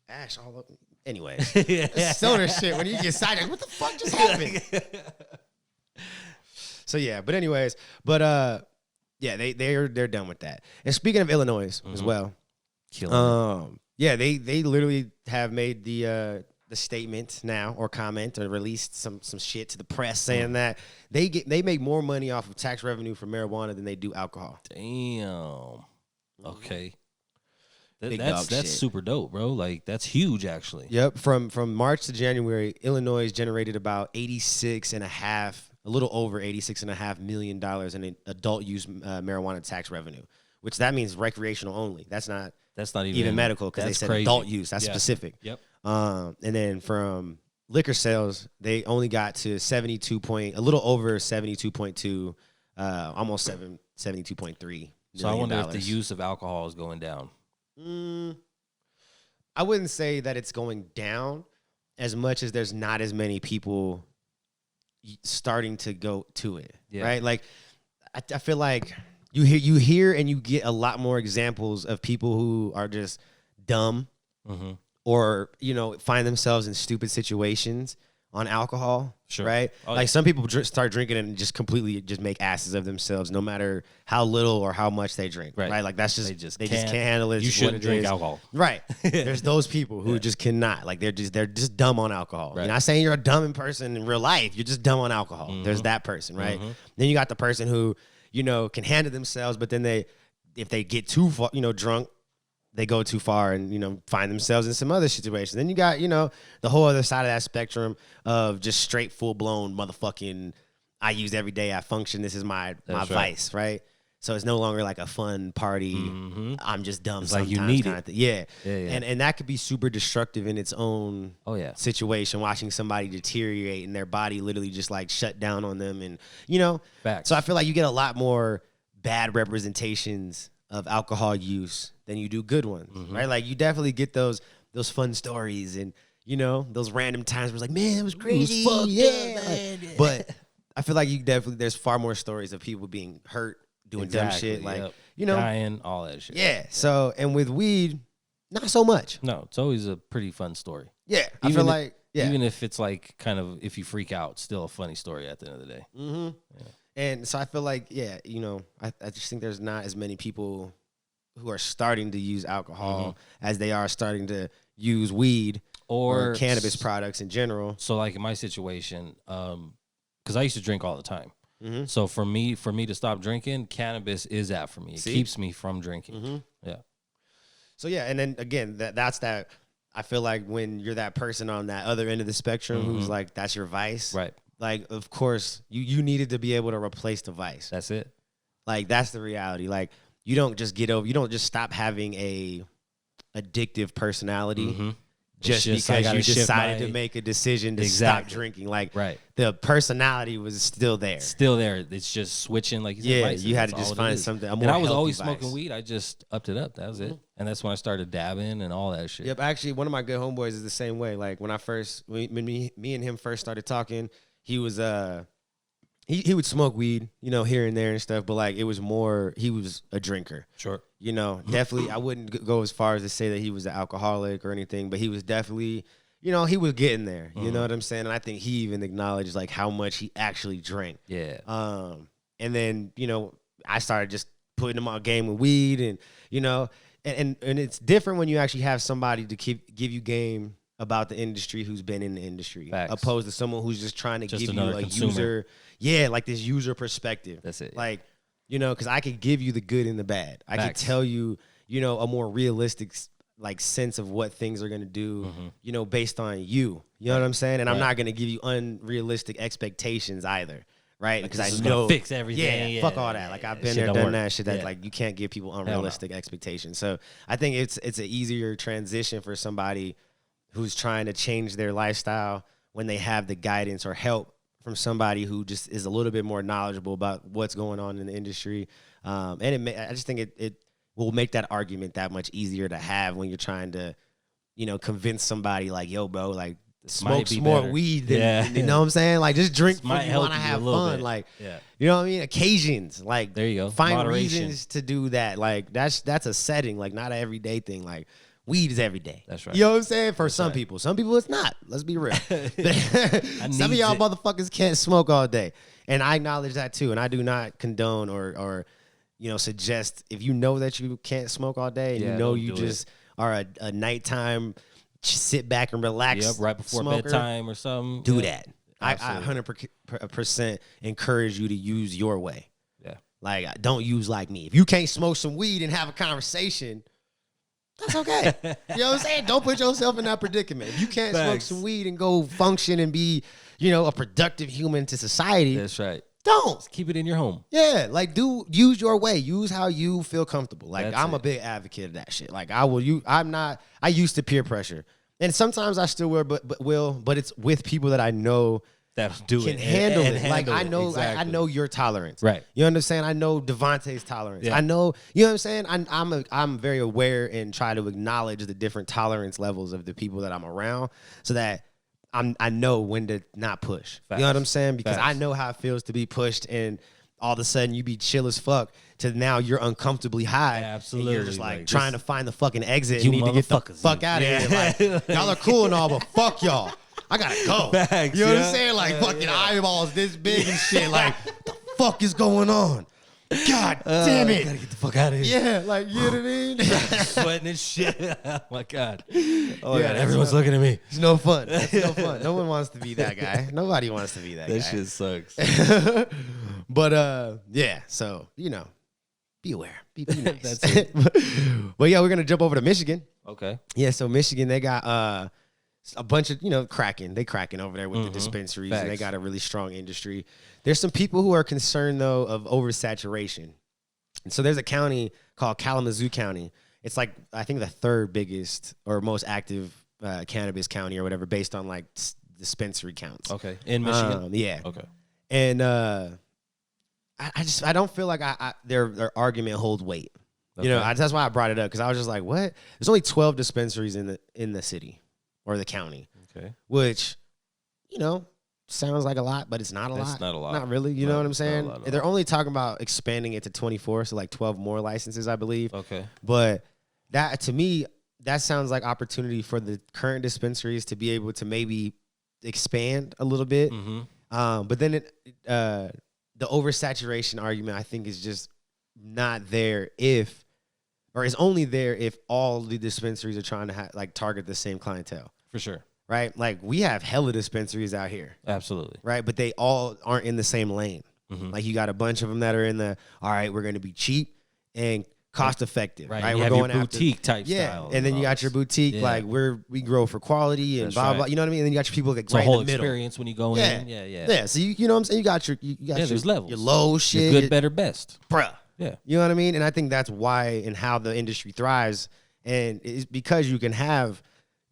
Speaker 1: ash all over. Anyways, it's stoner shit. When you get excited, what the fuck just happened? So yeah, but anyways, yeah, they're done with that. And speaking of Illinois as well, yeah, they literally have made the statement now or comment or released some shit to the press saying that they make more money off of tax revenue from marijuana than they do alcohol.
Speaker 2: Damn. Okay.
Speaker 1: Big
Speaker 2: That's
Speaker 1: dog shit.
Speaker 2: super dope, bro. Like that's huge, actually.
Speaker 1: Yep. From March to January, Illinois generated about 86 and a half, a little over $86.5 million in adult use marijuana tax revenue, which that means recreational only. That's not even medical, because they said crazy. Adult use. That's specific.
Speaker 2: Yep.
Speaker 1: And then from liquor sales, they only got to a little over 72.2, almost 72.3.
Speaker 2: So I wonder if the use of alcohol is going down.
Speaker 1: I wouldn't say that it's going down as much as there's not as many people starting to go to it, right? Like, I feel like you hear and you get a lot more examples of people who are just dumb or, find themselves in stupid situations on alcohol, right? Oh, like some people start drinking and just completely just make asses of themselves, no matter how little or how much they drink, right? Like that's just they just can't handle it.
Speaker 2: You shouldn't drink alcohol,
Speaker 1: right? There's those people who just cannot, like they're just dumb on alcohol. Right. You're not saying you're a dumb person in real life. You're just dumb on alcohol. There's that person, right? Then you got the person who can handle themselves, but then if they get too far, drunk, they go too far and, find themselves in some other situations. Then you got, the whole other side of that spectrum of just straight full-blown motherfucking, I use every day, I function, this is my vice, right? So it's no longer like a fun party, I'm just dumb
Speaker 2: it's
Speaker 1: sometimes.
Speaker 2: Like you need
Speaker 1: kind
Speaker 2: it.
Speaker 1: Of thing. Yeah. And that could be super destructive in its own situation, watching somebody deteriorate and their body literally just like shut down on them. And,
Speaker 2: Facts.
Speaker 1: So I feel like you get a lot more bad representations of alcohol use than you do good ones, right? Like you definitely get those fun stories and those random times where it's like, man, it was crazy, man. But I feel like there's far more stories of people being hurt, doing dumb shit, like
Speaker 2: dying, all that shit.
Speaker 1: Yeah. So and with weed, not so much.
Speaker 2: No, it's always a pretty fun story.
Speaker 1: Yeah, I feel like
Speaker 2: even if it's like kind of if you freak out, still a funny story at the end of the day.
Speaker 1: Yeah. And so I feel like, I just think there's not as many people who are starting to use alcohol as they are starting to use weed or cannabis products in general.
Speaker 2: So like in my situation, because I used to drink all the time. So for me to stop drinking, cannabis is that for me. It keeps me from drinking. Yeah.
Speaker 1: So yeah, and then again, that's that. I feel like when you're that person on that other end of the spectrum who's like, that's your vice.
Speaker 2: Right.
Speaker 1: Like, of course, you needed to be able to replace the vice.
Speaker 2: That's it.
Speaker 1: Like, that's the reality. Like, you don't just stop having a addictive personality just because you decided to make a decision to stop drinking. Like, the personality was still there.
Speaker 2: Still there. It's just switching. Like,
Speaker 1: you had to just find something. And
Speaker 2: I was always smoking weed. I just upped it up. That was it. And that's when I started dabbing and all that shit.
Speaker 1: Yep. Actually, one of my good homeboys is the same way. Like, when me and him first started talking, he was he would smoke weed, here and there and stuff, but like it was more he was a drinker.
Speaker 2: Sure.
Speaker 1: Definitely I wouldn't go as far as to say that he was an alcoholic or anything, but he was definitely, he was getting there. You know what I'm saying? And I think he even acknowledged like how much he actually drank.
Speaker 2: Yeah.
Speaker 1: And then, I started just putting him on game with weed and, and it's different when you actually have somebody to give you game about the industry who's been in the industry. Facts. Opposed to someone who's just trying to give you a consumer. Like this user perspective.
Speaker 2: That's it.
Speaker 1: Like, because I could give you the good and the bad. I could tell you, a more realistic like sense of what things are going to do, based on you. You know what I'm saying? And I'm not going to give you unrealistic expectations either. Right?
Speaker 2: Because I know
Speaker 1: fix everything. Fuck all that. Like I've been there, done that shit that like you can't give people unrealistic expectations. So I think it's an easier transition for somebody who's trying to change their lifestyle when they have the guidance or help from somebody who just is a little bit more knowledgeable about what's going on in the industry. And I just think it will make that argument that much easier to have when you're trying to, convince somebody like, yo, bro, like smoke some more weed than, you know what I'm saying? Like just drink when you want to have fun. Bit. Like, you know what I mean? Occasions, like
Speaker 2: there you go.
Speaker 1: Find Moderation. Reasons to do that. Like that's a setting, like not an everyday thing. Like weed is every day.
Speaker 2: That's right.
Speaker 1: You know what I'm saying? For some people. Some people it's not. Let's be real. Some of y'all motherfuckers can't smoke all day. And I acknowledge that too. And I do not condone or suggest if you know that you can't smoke all day and you just are a nighttime sit back and relax.
Speaker 2: Yep, right before bedtime or something.
Speaker 1: Do that. I 100% encourage you to use your way.
Speaker 2: Yeah.
Speaker 1: Like, don't use like me. If you can't smoke some weed and have a conversation, That's okay. You know what I'm saying? Don't put yourself in that predicament. If you can't smoke some weed and go function and be, a productive human to society.
Speaker 2: That's right.
Speaker 1: Don't.
Speaker 2: Just keep it in your home.
Speaker 1: Yeah, like use your way. Use how you feel comfortable. Like I'm a big advocate of that shit. Like I used to peer pressure. And sometimes I still will, but it's with people that I know
Speaker 2: that'll do
Speaker 1: can
Speaker 2: it
Speaker 1: handle
Speaker 2: and
Speaker 1: it. Like I know,
Speaker 2: exactly.
Speaker 1: I know your tolerance.
Speaker 2: Right.
Speaker 1: You understand? I know Devontae's tolerance.
Speaker 2: Yeah.
Speaker 1: I know, you know what I'm saying? I'm very aware and try to acknowledge the different tolerance levels of the people that I'm around, so that I know when to not push.
Speaker 2: Facts.
Speaker 1: You know what I'm saying? Because
Speaker 2: Facts.
Speaker 1: I know how it feels to be pushed and all of a sudden you be chill as fuck to now you're uncomfortably high.
Speaker 2: Yeah, absolutely.
Speaker 1: And you're just like
Speaker 2: Like,
Speaker 1: trying to find the fucking exit.
Speaker 2: You
Speaker 1: and need to get the
Speaker 2: motherfuckers,
Speaker 1: fuck out of
Speaker 2: yeah.
Speaker 1: here. Like, y'all are cool and all, but fuck y'all. I gotta go.
Speaker 2: Facts,
Speaker 1: You know what
Speaker 2: yeah.
Speaker 1: I'm saying? Like fucking eyeballs this big and shit. Like, what the fuck is going on? God damn it.
Speaker 2: Gotta get the fuck out of here.
Speaker 1: Yeah, like, you know what I mean?
Speaker 2: Sweating and shit. Oh my God. Oh my God.
Speaker 1: that's
Speaker 2: Everyone's looking at me.
Speaker 1: It's no fun. It's no fun. No one wants to be that guy. Nobody wants to be that guy.
Speaker 2: That shit sucks.
Speaker 1: But yeah, so be aware. Be nice.
Speaker 2: That's it.
Speaker 1: But yeah, we're gonna jump over to Michigan.
Speaker 2: Okay.
Speaker 1: Yeah, so Michigan, they got a bunch of cracking. They cracking over there with the dispensaries, and they
Speaker 2: Facts.
Speaker 1: got a really strong industry. There's some people who are concerned though of oversaturation. And so there's a county called Kalamazoo County. It's like I think the third biggest or most active cannabis county or whatever, based on like dispensary counts.
Speaker 2: Okay. In Michigan.
Speaker 1: Yeah.
Speaker 2: Okay.
Speaker 1: And I don't feel like their argument holds weight.
Speaker 2: Okay.
Speaker 1: That's why I brought it up, because I was just like, what? There's only 12 dispensaries in the city or the county,
Speaker 2: Okay.
Speaker 1: which sounds like a lot, but it's not a lot.
Speaker 2: It's not a lot.
Speaker 1: Not really. You know what I'm saying?
Speaker 2: not a lot.
Speaker 1: They're only talking about expanding it to 24, so like 12 more licenses, I believe.
Speaker 2: Okay.
Speaker 1: But that, to me, that sounds like opportunity for the current dispensaries to be able to maybe expand a little bit.
Speaker 2: Mm-hmm.
Speaker 1: But then the oversaturation argument, I think, is just not there is only there if all the dispensaries are trying to target the same clientele.
Speaker 2: For sure.
Speaker 1: Right? Like, we have hella dispensaries out here.
Speaker 2: Absolutely.
Speaker 1: Right? But they all aren't in the same lane.
Speaker 2: Mm-hmm.
Speaker 1: Like, you got a bunch of them that are in the, all right, we're going to be cheap and cost effective.
Speaker 2: Right.
Speaker 1: Right?
Speaker 2: You
Speaker 1: we're
Speaker 2: have
Speaker 1: going
Speaker 2: your
Speaker 1: after,
Speaker 2: boutique type
Speaker 1: yeah.
Speaker 2: style.
Speaker 1: And then you got your boutique,
Speaker 2: Yeah.
Speaker 1: like we grow for quality and
Speaker 2: That's
Speaker 1: blah,
Speaker 2: right.
Speaker 1: blah. You know what I mean? And then you got your people like
Speaker 2: It's
Speaker 1: right
Speaker 2: a whole
Speaker 1: in the middle.
Speaker 2: experience when you go
Speaker 1: Yeah.
Speaker 2: in. Yeah.
Speaker 1: Yeah. So you know what I'm saying? You got your
Speaker 2: There's levels.
Speaker 1: your low shit.
Speaker 2: Your good, better, best.
Speaker 1: Bruh.
Speaker 2: Yeah.
Speaker 1: You know what I mean? And I think that's why and how the industry thrives. And it's because you can have,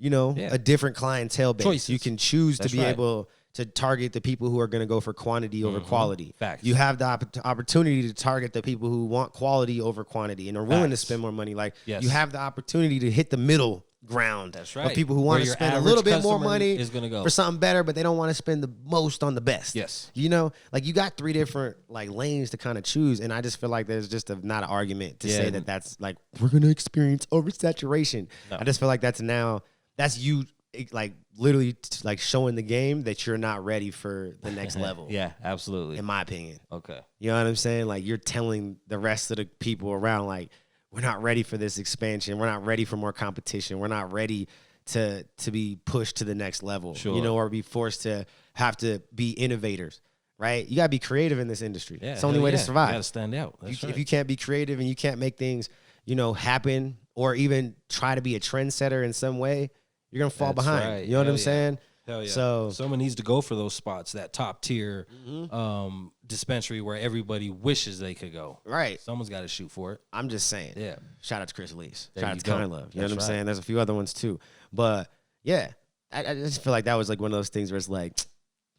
Speaker 1: a different clientele base.
Speaker 2: Choices.
Speaker 1: You can choose
Speaker 2: That's
Speaker 1: to be
Speaker 2: right.
Speaker 1: able to target the people who are going to go for quantity over quality.
Speaker 2: Facts.
Speaker 1: You have the opportunity to target the people who want quality over quantity and are willing to
Speaker 2: Facts.
Speaker 1: spend more money. Like,
Speaker 2: Yes.
Speaker 1: you have the opportunity to hit the middle ground.
Speaker 2: That's right.
Speaker 1: Of people who want
Speaker 2: Where
Speaker 1: to
Speaker 2: your
Speaker 1: spend a
Speaker 2: average
Speaker 1: little bit more
Speaker 2: customer
Speaker 1: money
Speaker 2: is gonna go.
Speaker 1: for something better, but they don't want to spend the most on the best.
Speaker 2: Yes.
Speaker 1: Like, you got three different lanes to kind of choose, and I just feel like there's just not an argument to say that that's like we're gonna experience oversaturation.
Speaker 2: No.
Speaker 1: I just feel like that's you literally showing the game that you're not ready for the next level.
Speaker 2: Yeah, absolutely.
Speaker 1: In my opinion.
Speaker 2: Okay.
Speaker 1: You know what I'm saying? Like, you're telling the rest of the people around, like, we're not ready for this expansion. We're not ready for more competition. We're not ready to be pushed to the next level.
Speaker 2: Sure.
Speaker 1: Or be forced to have to be innovators, right? You got to be creative in this industry.
Speaker 2: Yeah,
Speaker 1: It's the only way to survive.
Speaker 2: You got to stand out. That's right.
Speaker 1: If you can't be creative and you can't make things, happen or even try to be a trendsetter in some way, you're going to fall
Speaker 2: That's
Speaker 1: behind.
Speaker 2: right.
Speaker 1: You know what
Speaker 2: Hell
Speaker 1: I'm
Speaker 2: yeah.
Speaker 1: saying?
Speaker 2: Hell yeah.
Speaker 1: So
Speaker 2: someone needs to go for those spots, that top tier dispensary where everybody wishes they could go.
Speaker 1: right.
Speaker 2: Someone's got to shoot for it.
Speaker 1: I'm just saying.
Speaker 2: Yeah.
Speaker 1: Shout out to Chris Elise.
Speaker 2: There
Speaker 1: Shout out
Speaker 2: you
Speaker 1: to
Speaker 2: go.
Speaker 1: Kind Love. You know
Speaker 2: That's
Speaker 1: what I'm
Speaker 2: right.
Speaker 1: saying? There's a few other ones too. But yeah, I just feel like that was like one of those things where it's like,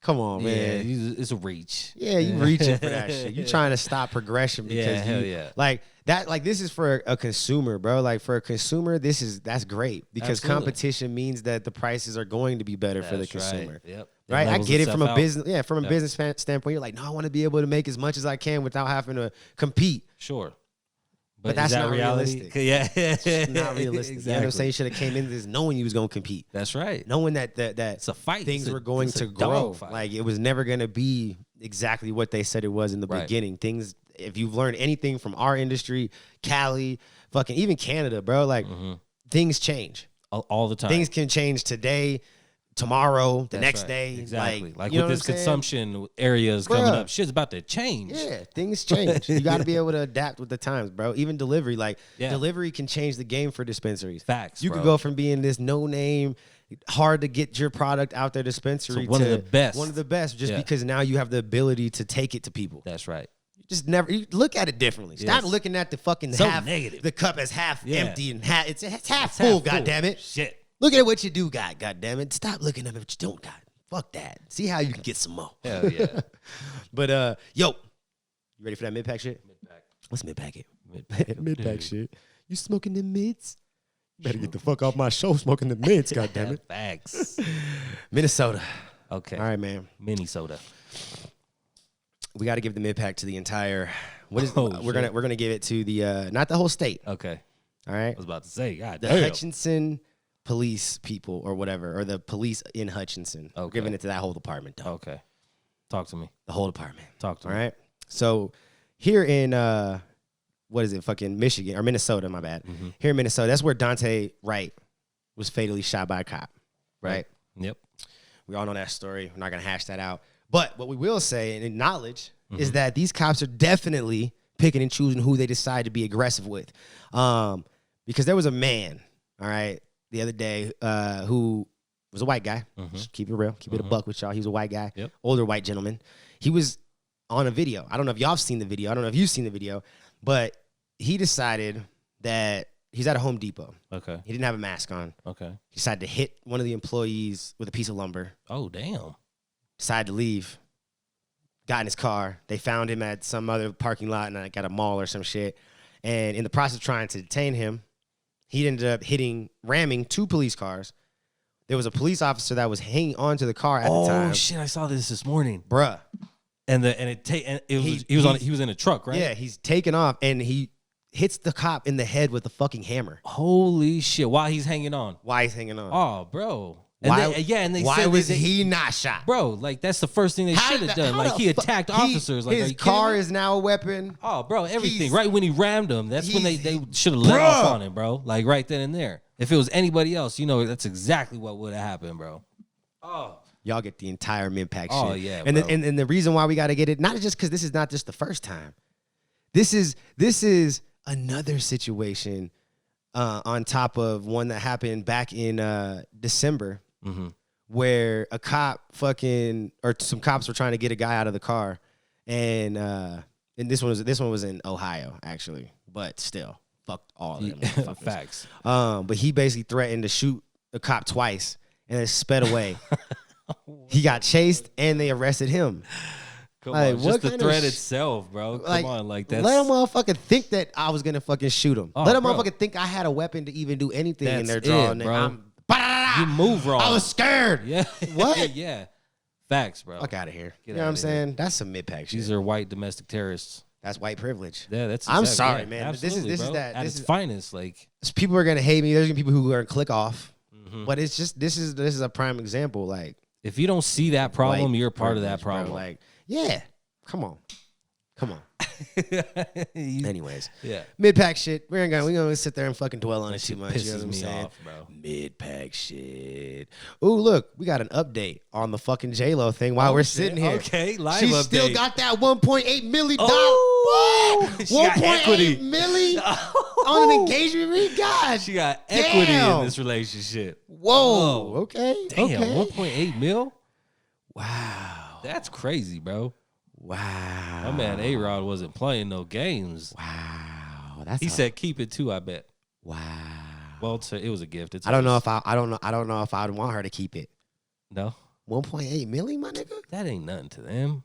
Speaker 1: come on, man.
Speaker 2: Yeah, it's a reach.
Speaker 1: Yeah, you reaching for that shit. You trying to stop progression because
Speaker 2: Yeah, hell yeah.
Speaker 1: like that. Like, this is for a consumer, bro. Like, for a consumer, that's great because
Speaker 2: Absolutely.
Speaker 1: competition means that the prices are going to be better for the
Speaker 2: That's
Speaker 1: consumer.
Speaker 2: right. Yep.
Speaker 1: Right, I
Speaker 2: levels
Speaker 1: get it from
Speaker 2: itself
Speaker 1: a
Speaker 2: out.
Speaker 1: business, from a
Speaker 2: Yep.
Speaker 1: business standpoint. You're like, no, I want to be able to make as much as I can without having to compete.
Speaker 2: Sure.
Speaker 1: But
Speaker 2: is
Speaker 1: that's
Speaker 2: that
Speaker 1: not
Speaker 2: reality?
Speaker 1: realistic.
Speaker 2: Yeah.
Speaker 1: It's not realistic.
Speaker 2: Exactly.
Speaker 1: You know what I'm saying? You should have came into this knowing you was gonna compete,
Speaker 2: That's right.
Speaker 1: knowing that
Speaker 2: It's a fight.
Speaker 1: things
Speaker 2: It's a-
Speaker 1: were going
Speaker 2: it's
Speaker 1: to
Speaker 2: a
Speaker 1: grow.
Speaker 2: dog fight.
Speaker 1: Like, it was never gonna be exactly what they said it was in the
Speaker 2: Right.
Speaker 1: beginning. Things, if you've learned anything from our industry, Cali, fucking even Canada, bro, like things change.
Speaker 2: all the time.
Speaker 1: Things can change today, tomorrow, the next
Speaker 2: right.
Speaker 1: day.
Speaker 2: Exactly. Like
Speaker 1: you know
Speaker 2: with this consumption areas coming up, shit's about to change.
Speaker 1: Yeah, things change. You got to be able to adapt with the times, bro. Even delivery, delivery can change the game for dispensaries.
Speaker 2: Facts,
Speaker 1: You could go from being this no-name, hard to get your product out there dispensary
Speaker 2: to one of the best.
Speaker 1: One of the best, just because now you have the ability to take it to people.
Speaker 2: That's right.
Speaker 1: Just never you look at it differently. Stop looking at the fucking half
Speaker 2: negative.
Speaker 1: The cup as half empty and it's half full. God damn it!
Speaker 2: Shit.
Speaker 1: Look at what you do got. God damn it! Stop looking at what you don't got. Fuck that. See how you can get some more.
Speaker 2: Hell yeah.
Speaker 1: But yo, you ready for that mid-pack shit?
Speaker 2: Mid-pack.
Speaker 1: What's mid-pack it?
Speaker 2: Mid-pack
Speaker 1: shit. You smoking the mids? Better get the fuck off my show smoking the mids. God damn it.
Speaker 2: Facts.
Speaker 1: Minnesota.
Speaker 2: Okay.
Speaker 1: All right, man.
Speaker 2: Mini soda.
Speaker 1: We got to give the mid-pack to the entire. We're gonna give it to the not the whole state.
Speaker 2: Okay.
Speaker 1: All right.
Speaker 2: I was about to say, God
Speaker 1: the
Speaker 2: damn.
Speaker 1: Hutchinson police people or whatever, or the police in Hutchinson.
Speaker 2: Okay.
Speaker 1: We're giving it to that whole department, though.
Speaker 2: Okay. Talk to me.
Speaker 1: The whole department.
Speaker 2: Talk to me.
Speaker 1: All right. So here in what is it? Fucking Michigan or Minnesota? My bad.
Speaker 2: Mm-hmm.
Speaker 1: Here in Minnesota, that's where Dante Wright was fatally shot by a cop. Right.
Speaker 2: Yep.
Speaker 1: We all know that story. We're not gonna hash that out. But what we will say and acknowledge is that these cops are definitely picking and choosing who they decide to be aggressive with. Because there was a man, all right, the other day who was a white guy. Just keep it real. Keep it a buck with y'all. He was a white guy, older white gentleman. He was on a video. I don't know if y'all have seen the video. I don't know if you've seen the video. But he decided that he's at a Home Depot.
Speaker 2: Okay.
Speaker 1: He didn't have a mask on.
Speaker 2: Okay.
Speaker 1: He decided to hit one of the employees with a piece of lumber.
Speaker 2: Oh, damn.
Speaker 1: Decided to leave. Got in his car. They found him at some other parking lot and like at a mall or some shit. And in the process of trying to detain him, he ended up ramming 2 police cars. There was a police officer that was hanging onto the car at the time.
Speaker 2: Oh shit! I saw this morning,
Speaker 1: Bruh.
Speaker 2: He was in a truck, right?
Speaker 1: Yeah, he's taking off and he hits the cop in the head with a fucking hammer.
Speaker 2: Holy shit! While he's hanging on.
Speaker 1: Why he's hanging on?
Speaker 2: Oh, bro.
Speaker 1: Why
Speaker 2: Why
Speaker 1: was he not shot?
Speaker 2: Bro, like that's the first thing they should have done. Like he attacked officers. Like
Speaker 1: his car is now a weapon.
Speaker 2: Oh, bro, everything. Right when he rammed him, that's when they should have let off on him, bro. Like right then and there. If it was anybody else, that's exactly what would have happened, bro. Oh.
Speaker 1: Y'all get the entire mid-pack shit.
Speaker 2: Oh, yeah,
Speaker 1: and
Speaker 2: bro.
Speaker 1: And the reason why we got to get it, not just because this is not just the first time. This is another situation on top of one that happened back in December. Where a cop some cops were trying to get a guy out of the car, and this one was in Ohio actually, but still, fuck all of them.
Speaker 2: Facts.
Speaker 1: But he basically threatened to shoot the cop twice and then sped away. He got chased and they arrested him.
Speaker 2: Come on, just the threat itself, bro. Come on, like that's.
Speaker 1: Let a motherfucker think that I was gonna fucking shoot him. Let a motherfucker think I had a weapon to even do anything in their drawing.
Speaker 2: Bro. You move wrong.
Speaker 1: I was scared.
Speaker 2: Yeah.
Speaker 1: What?
Speaker 2: Yeah. Facts, bro.
Speaker 1: Fuck out of here. You know what I'm saying? That's some mid-pack shit.
Speaker 2: These are white domestic terrorists.
Speaker 1: That's white privilege.
Speaker 2: Yeah, that's.
Speaker 1: I'm sorry, man.
Speaker 2: Absolutely,
Speaker 1: this
Speaker 2: bro.
Speaker 1: is that.
Speaker 2: At
Speaker 1: This
Speaker 2: its
Speaker 1: is
Speaker 2: finest. Like
Speaker 1: people are gonna hate me. There's gonna be people who are gonna click off. But it's just this is a prime example. Like
Speaker 2: if you don't see that problem, you're part of that problem.
Speaker 1: Bro. Like yeah, come on. Anyways,
Speaker 2: yeah,
Speaker 1: mid-pack shit. We're gonna sit there and fucking dwell on it too much.
Speaker 2: Pisses
Speaker 1: You know what I'm
Speaker 2: me
Speaker 1: saying?
Speaker 2: off, bro.
Speaker 1: Mid-pack shit. Ooh, look, we got an update on the fucking J-Lo thing while we're sitting here.
Speaker 2: Okay, live
Speaker 1: she
Speaker 2: update.
Speaker 1: still got that $1.8 million.
Speaker 2: Oh,
Speaker 1: what?
Speaker 2: She got equity.
Speaker 1: $1.8 million on an engagement ring? God,
Speaker 2: she got equity in this relationship.
Speaker 1: Whoa. Okay.
Speaker 2: Damn.
Speaker 1: Okay.
Speaker 2: 1.8 mil.
Speaker 1: Wow.
Speaker 2: That's crazy, bro.
Speaker 1: Wow.
Speaker 2: My man A-Rod wasn't playing no games.
Speaker 1: Wow.
Speaker 2: He said keep it too, I bet.
Speaker 1: Wow.
Speaker 2: Well, it was a gift.
Speaker 1: I don't know if I don't know if I'd want her to keep it.
Speaker 2: No.
Speaker 1: 1.8 million, my nigga?
Speaker 2: That ain't nothing to them.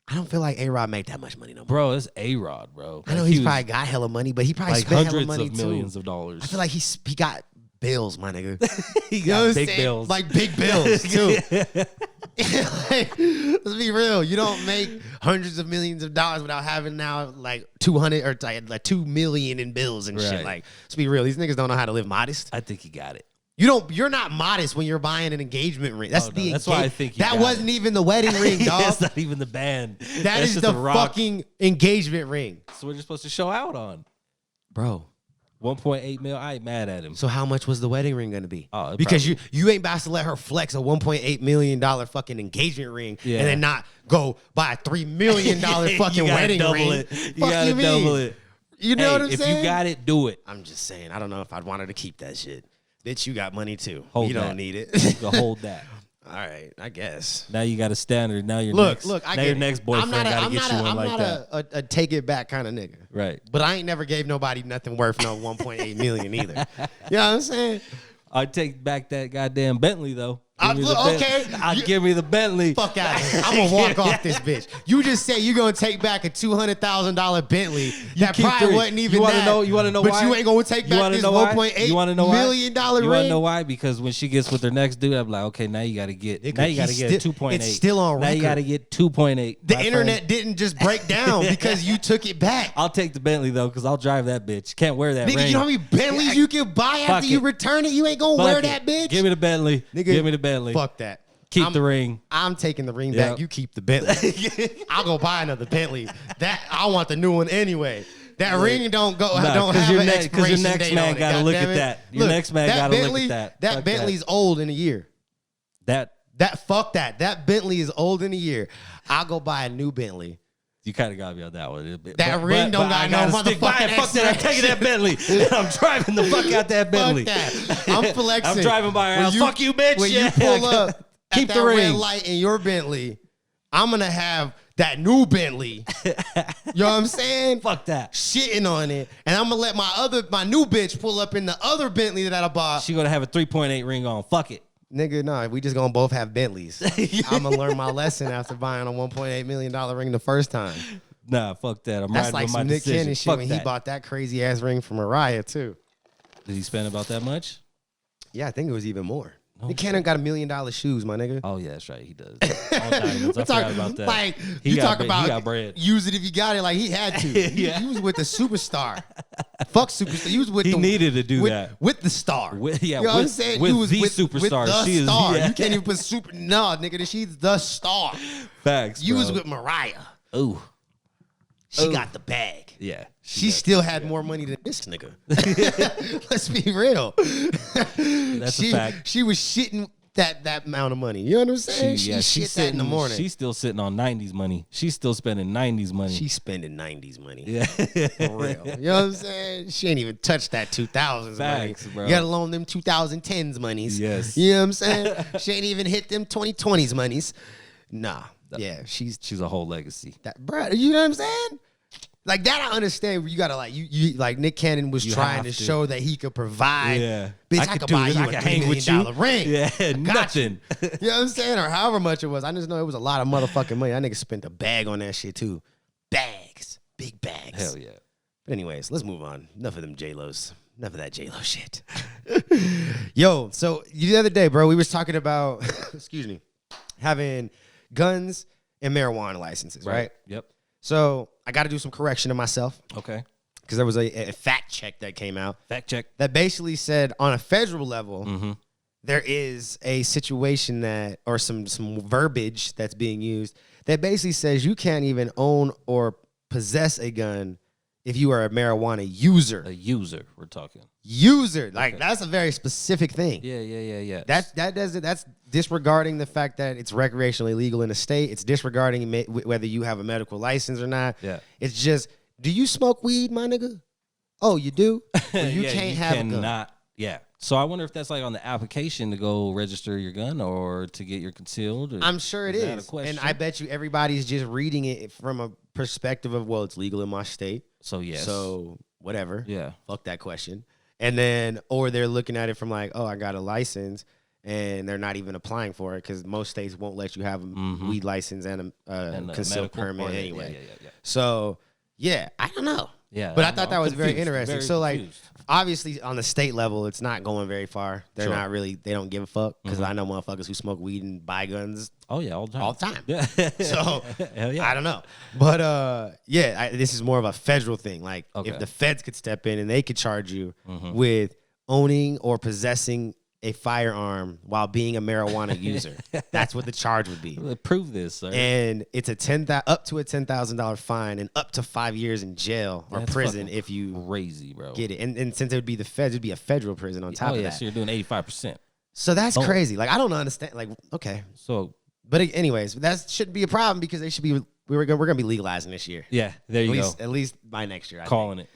Speaker 1: I don't feel like A-Rod make that much money no more.
Speaker 2: Bro, it's A-Rod, bro.
Speaker 1: I know he's probably got hella money, but he probably
Speaker 2: like
Speaker 1: spent
Speaker 2: hundreds
Speaker 1: hella money
Speaker 2: of millions of dollars.
Speaker 1: I feel like he got bills, my nigga.
Speaker 2: He got big bills.
Speaker 1: Like big bills, too. Like, let's be real. You don't make hundreds of millions of dollars without having now like 200 or like 2 million in bills and shit. Like, let's be real. These niggas don't know how to live modest.
Speaker 2: I think he got it.
Speaker 1: You're not modest when you're buying an engagement ring. That's
Speaker 2: that's why I think
Speaker 1: that wasn't even the wedding ring, dog.
Speaker 2: That's not even the band.
Speaker 1: That's is the fucking engagement ring.
Speaker 2: So we're just supposed to show out on.
Speaker 1: Bro,
Speaker 2: 1.8 mil. I ain't mad at him.
Speaker 1: So how much was the wedding ring gonna be?
Speaker 2: Oh,
Speaker 1: because you ain't about to let her flex a $1.8 million fucking engagement ring and then not go buy a $3 million fucking wedding ring.
Speaker 2: You gotta double it.
Speaker 1: You know what I'm saying?
Speaker 2: If you got it, do it.
Speaker 1: I'm just saying. I don't know if I'd want her to keep that shit. Bitch, you got money too.
Speaker 2: You
Speaker 1: don't need it.
Speaker 2: You hold that.
Speaker 1: All right, I guess.
Speaker 2: Now you got a standard. Now your next boyfriend got to get you one like that.
Speaker 1: I'm not a take it back kind of nigga.
Speaker 2: Right.
Speaker 1: But I ain't never gave nobody nothing worth no 1.8 million either. You know what I'm saying?
Speaker 2: I take back that goddamn Bentley though.
Speaker 1: Okay.
Speaker 2: Give me the Bentley.
Speaker 1: Fuck out of here. I'm going to walk off this bitch. You just say you're going to take back a $200,000 Bentley. That probably wasn't even that.
Speaker 2: You want to know why?
Speaker 1: But you ain't going to take back this $1.8 million ring?
Speaker 2: You want to know why? Because when she gets with her next dude, I'm like, okay, now you got to get 2.8.
Speaker 1: It's still on record.
Speaker 2: Now you got to get 2.8.
Speaker 1: The internet didn't just break down because you took it back.
Speaker 2: I'll take the Bentley, though, because I'll drive that bitch. Can't wear that ring.
Speaker 1: You know how many Bentleys you can buy after you return it? You ain't going to wear that bitch?
Speaker 2: Give me the Bentley. Give me the Bentley.
Speaker 1: Fuck that.
Speaker 2: Keep the ring.
Speaker 1: I'm taking the ring back. You keep the Bentley. I'll go buy another Bentley. I want the new one anyway. That ring don't have an expiration date on it. Because
Speaker 2: your next man got to look at that. Your next man got to look at that.
Speaker 1: That Bentley's old in a year. Fuck that. That Bentley is old in a year. I'll go buy a new Bentley.
Speaker 2: You kind of got me on that one.
Speaker 1: That ring don't got no motherfucking
Speaker 2: fuck that. I'm taking that Bentley. I'm driving the fuck out that Bentley.
Speaker 1: Fuck that. I'm flexing.
Speaker 2: I'm driving by her house. Fuck you, bitch.
Speaker 1: When you pull up,
Speaker 2: keep
Speaker 1: at
Speaker 2: the
Speaker 1: that
Speaker 2: ring.
Speaker 1: red light in your Bentley, I'm going to have that new Bentley. You know what I'm saying?
Speaker 2: Fuck that.
Speaker 1: Shitting on it. And I'm going to let my new bitch pull up in the other Bentley that I bought.
Speaker 2: She going to have a 3.8 ring on. Fuck it.
Speaker 1: Nigga, nah, we just going to both have Bentleys. I'm going to learn my lesson after buying a $1.8 million ring the first time.
Speaker 2: Nah, fuck that.
Speaker 1: That's like some Nick Cannon shit when
Speaker 2: he
Speaker 1: bought that crazy ass ring for Mariah too.
Speaker 2: Did he spend about that much?
Speaker 1: Yeah, I think it was even more. Nick Cannon got $1 million shoes, my nigga.
Speaker 2: Oh yeah, that's right. He does. All diamonds. I forgot about that.
Speaker 1: Like
Speaker 2: he
Speaker 1: talk about
Speaker 2: he got bread.
Speaker 1: Use it if you got it. Like he had to. He was with the superstar. Fuck superstar. He was with.
Speaker 2: He needed to do that
Speaker 1: with the star.
Speaker 2: You
Speaker 1: know what I'm saying?
Speaker 2: With the superstar.
Speaker 1: With the star. You can't even put super. No, nigga, she's the star.
Speaker 2: Facts.
Speaker 1: You was with Mariah.
Speaker 2: Ooh.
Speaker 1: She got the bag.
Speaker 2: Yeah.
Speaker 1: She still had more money than this nigga. Let's be real.
Speaker 2: That's a fact.
Speaker 1: She was shitting that amount of money. You know what I'm saying? She's sitting in the morning.
Speaker 2: She's still sitting on 90s money. She's still spending 90s money.
Speaker 1: She's spending 90s money.
Speaker 2: Yeah.
Speaker 1: For real. You know what I'm saying? She ain't even touched that 2000s money.
Speaker 2: Bro.
Speaker 1: Let alone them 2010s monies.
Speaker 2: Yes.
Speaker 1: You know what I'm saying? She ain't even hit them 2020s monies. Nah. Yeah, she's
Speaker 2: a whole legacy.
Speaker 1: Bro, you know what I'm saying? Like that, I understand. You gotta like you like Nick Cannon was trying to show that he could provide.
Speaker 2: Yeah,
Speaker 1: bitch, I could buy you a $3 million ring.
Speaker 2: Yeah, nothing.
Speaker 1: You know what I'm saying, or however much it was. I just know it was a lot of motherfucking money. That nigga spent a bag on that shit too. Bags, big bags.
Speaker 2: Hell yeah.
Speaker 1: But anyways, let's move on. Enough of them J-Los. Enough of that J-Lo shit. Yo, so the other day, bro, we was talking about, excuse me, having guns and marijuana licenses, right?
Speaker 2: Yep.
Speaker 1: So I got to do some correction to myself.
Speaker 2: Okay.
Speaker 1: Because there was a fact check that came out.
Speaker 2: Fact check.
Speaker 1: That basically said on a federal level, there is a situation that, or some verbiage that's being used that basically says you can't even own or possess a gun if you are a marijuana user.
Speaker 2: A user, we're talking.
Speaker 1: User. Like, that's a very specific thing.
Speaker 2: Yeah.
Speaker 1: That's disregarding the fact that it's recreationally legal in the state. It's disregarding whether you have a medical license or not.
Speaker 2: Yeah.
Speaker 1: It's just, do you smoke weed, my nigga? Oh, you do? Well, you can't have a gun.
Speaker 2: Yeah. So I wonder if that's like on the application to go register your gun or to get your concealed.
Speaker 1: I'm sure it is. And I bet you everybody's just reading it from a perspective of, well, it's legal in my state.
Speaker 2: So, yes.
Speaker 1: So, whatever.
Speaker 2: Yeah.
Speaker 1: Fuck that question. And then, or they're looking at it from like, oh, I got a license, and they're not even applying for it because most states won't let you have a weed license and a concealed permit anyway.
Speaker 2: Yeah.
Speaker 1: So, yeah, I don't know.
Speaker 2: Yeah.
Speaker 1: But I thought that was very interesting.
Speaker 2: Very
Speaker 1: so,
Speaker 2: confused.
Speaker 1: like, obviously on the state level, it's not going very far. They're not really, they don't give a fuck because I know motherfuckers who smoke weed and buy guns.
Speaker 2: Oh, yeah, all the time.
Speaker 1: All the time.
Speaker 2: Yeah.
Speaker 1: So,
Speaker 2: hell yeah.
Speaker 1: I don't know. But, this is more of a federal thing. Like, if the feds could step in and they could charge you with owning or possessing a firearm while being a marijuana user. That's what the charge would be.
Speaker 2: Prove this, sir.
Speaker 1: And it's up to a $10,000 fine and up to 5 years in jail or prison if you
Speaker 2: crazy, bro.
Speaker 1: get it. And since it would be the feds, it'd be a federal prison on top of that.
Speaker 2: So you're doing 85%.
Speaker 1: So that's crazy. Like, I don't understand. Like, okay.
Speaker 2: So,
Speaker 1: but anyways, that shouldn't be a problem because they should be. We're gonna be legalizing this year.
Speaker 2: Yeah, there you go.
Speaker 1: At least by next year.
Speaker 2: Calling it.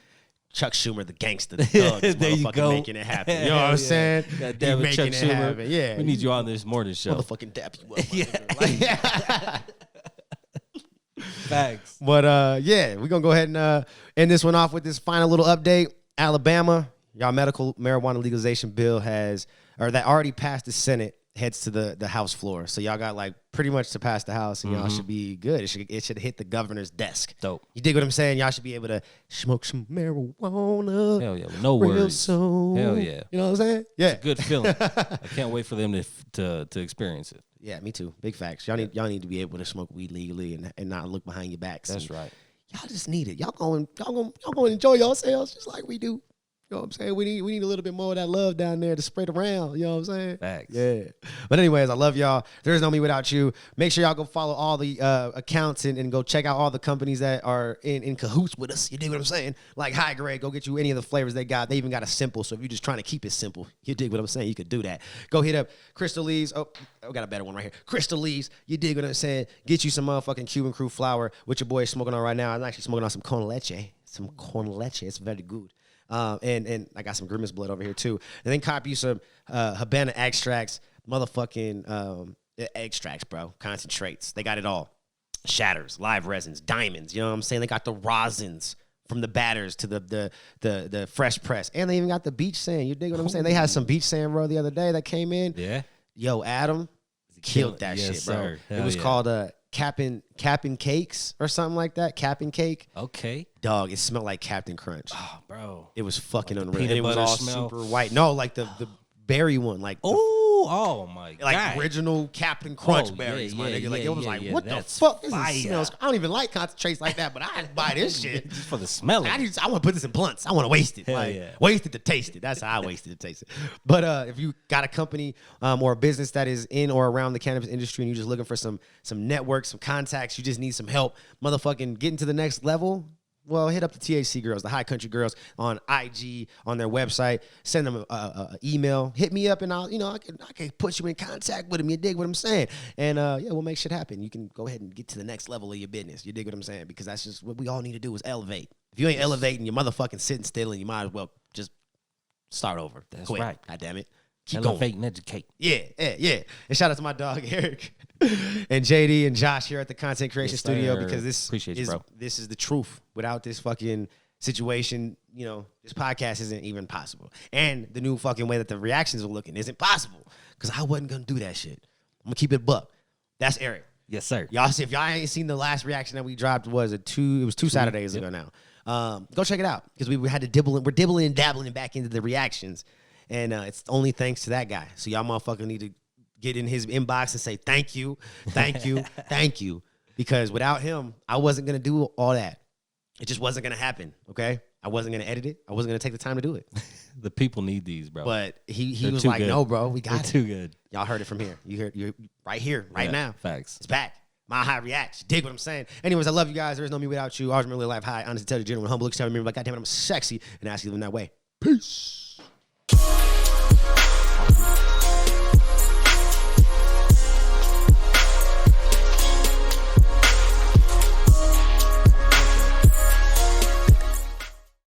Speaker 1: Chuck Schumer, the gangster, the thug, is
Speaker 2: there you go.
Speaker 1: making it happen. You know what I'm saying?
Speaker 2: God damn it, Chuck Schumer.
Speaker 1: Happen. Yeah,
Speaker 2: we need you on this morning show.
Speaker 1: Motherfucking dap you up.
Speaker 2: Facts.
Speaker 1: But yeah, we're gonna go ahead and end this one off with this final little update. Alabama, y'all medical marijuana legalization bill that already passed the Senate, heads to the House floor. So y'all got like pretty much to pass the House, and y'all should be good. It should hit the governor's desk.
Speaker 2: Dope.
Speaker 1: You dig what I'm saying? Y'all should be able to smoke some marijuana.
Speaker 2: Hell yeah, with no worries.
Speaker 1: Soon.
Speaker 2: Hell yeah.
Speaker 1: You know what I'm saying? Yeah.
Speaker 2: It's a good feeling. I can't wait for them to experience it.
Speaker 1: Yeah, me too. Big facts. Y'all need to be able to smoke weed legally and not look behind your backs.
Speaker 2: That's right.
Speaker 1: Y'all just need it. Y'all going enjoy yourselves just like we do. You know what I'm saying? We need a little bit more of that love down there to spread around. You know what I'm saying?
Speaker 2: Facts.
Speaker 1: Yeah. But anyways, I love y'all. There's no me without you. Make sure y'all go follow all the accounts and go check out all the companies that are in cahoots with us. You dig what I'm saying? Like High Grade, go get you any of the flavors they got. They even got a simple. So if you're just trying to keep it simple, you dig what I'm saying? You could do that. Go hit up Crystal Lee's. Oh, I got a better one right here. Crystal Lee's. You dig what I'm saying? Get you some motherfucking Cuban Crew flour, which your boy is smoking on right now. I'm actually smoking on some con leche. It's very good. And I got some Grimace blood over here too. And then cop you some Habana extracts, motherfucking extracts, bro. Concentrates. They got it all. Shatters, live resins, diamonds. You know what I'm saying? They got the rosins from the batters to the fresh press. And they even got the beach sand. You dig what I'm saying? They had some beach sand, bro, the other day that came in.
Speaker 2: Yeah.
Speaker 1: Yo, Adam killed that shit, bro. It was called Cap'n Cakes or something like that. Cap'n Cake.
Speaker 2: Okay.
Speaker 1: Dog, it smelled like Captain Crunch.
Speaker 2: Oh, bro.
Speaker 1: It was fucking unreal.
Speaker 2: And
Speaker 1: it was all super white. No, like the berry one. Like
Speaker 2: oh my God.
Speaker 1: Like original Captain Crunch berries, my nigga. Like it was like, what the fuck? This smells. I don't even like concentrates like that, but I buy this shit.
Speaker 2: Just for the smell.
Speaker 1: I want to put this in blunts. I want to waste it. Waste it to taste it. That's how I wasted to taste it. But if you got a company or a business that is in or around the cannabis industry and you're just looking for some networks, some contacts, you just need some help, motherfucking getting to the next level. Well, hit up the THC girls, the High Country girls on IG, on their website. Send them an email. Hit me up, and I can put you in contact with them. You dig what I'm saying? And we'll make shit happen. You can go ahead and get to the next level of your business. You dig what I'm saying? Because that's just what we all need to do is elevate. If you ain't elevating, you're motherfucking sitting still, and you might as well just start over.
Speaker 2: That's right.
Speaker 1: God damn it. Keep
Speaker 2: elevate
Speaker 1: going.
Speaker 2: And educate.
Speaker 1: Yeah. And shout out to my dog Eric and JD and Josh here at the Content Creation Studio because this is the truth. Without this fucking situation, this podcast isn't even possible. And the new fucking way that the reactions are looking isn't possible because I wasn't gonna do that shit. I'm gonna keep it buck. That's Eric.
Speaker 2: Yes, sir.
Speaker 1: Y'all see if y'all ain't seen the last reaction that we dropped it was two Saturdays ago now. Go check it out because we had to we're dibbling and dabbling back into the reactions. And it's only thanks to that guy. So y'all motherfucker need to get in his inbox and say thank you. Because without him, I wasn't going to do all that. It just wasn't going to happen, okay? I wasn't going to edit it. I wasn't going to take the time to do it.
Speaker 2: The people need these, bro.
Speaker 1: But he was like, no, bro, we got it.
Speaker 2: Too good.
Speaker 1: Y'all heard it from here. You're right here, right now.
Speaker 2: Facts.
Speaker 1: It's back. MileHigh reacts. Dig what I'm saying? Anyways, I love you guys. There's no me without you. Always really life high. Honest, intelligent, gentleman, humble, excited, remember, like, goddamn it, I'm sexy and ask you living that way. Peace.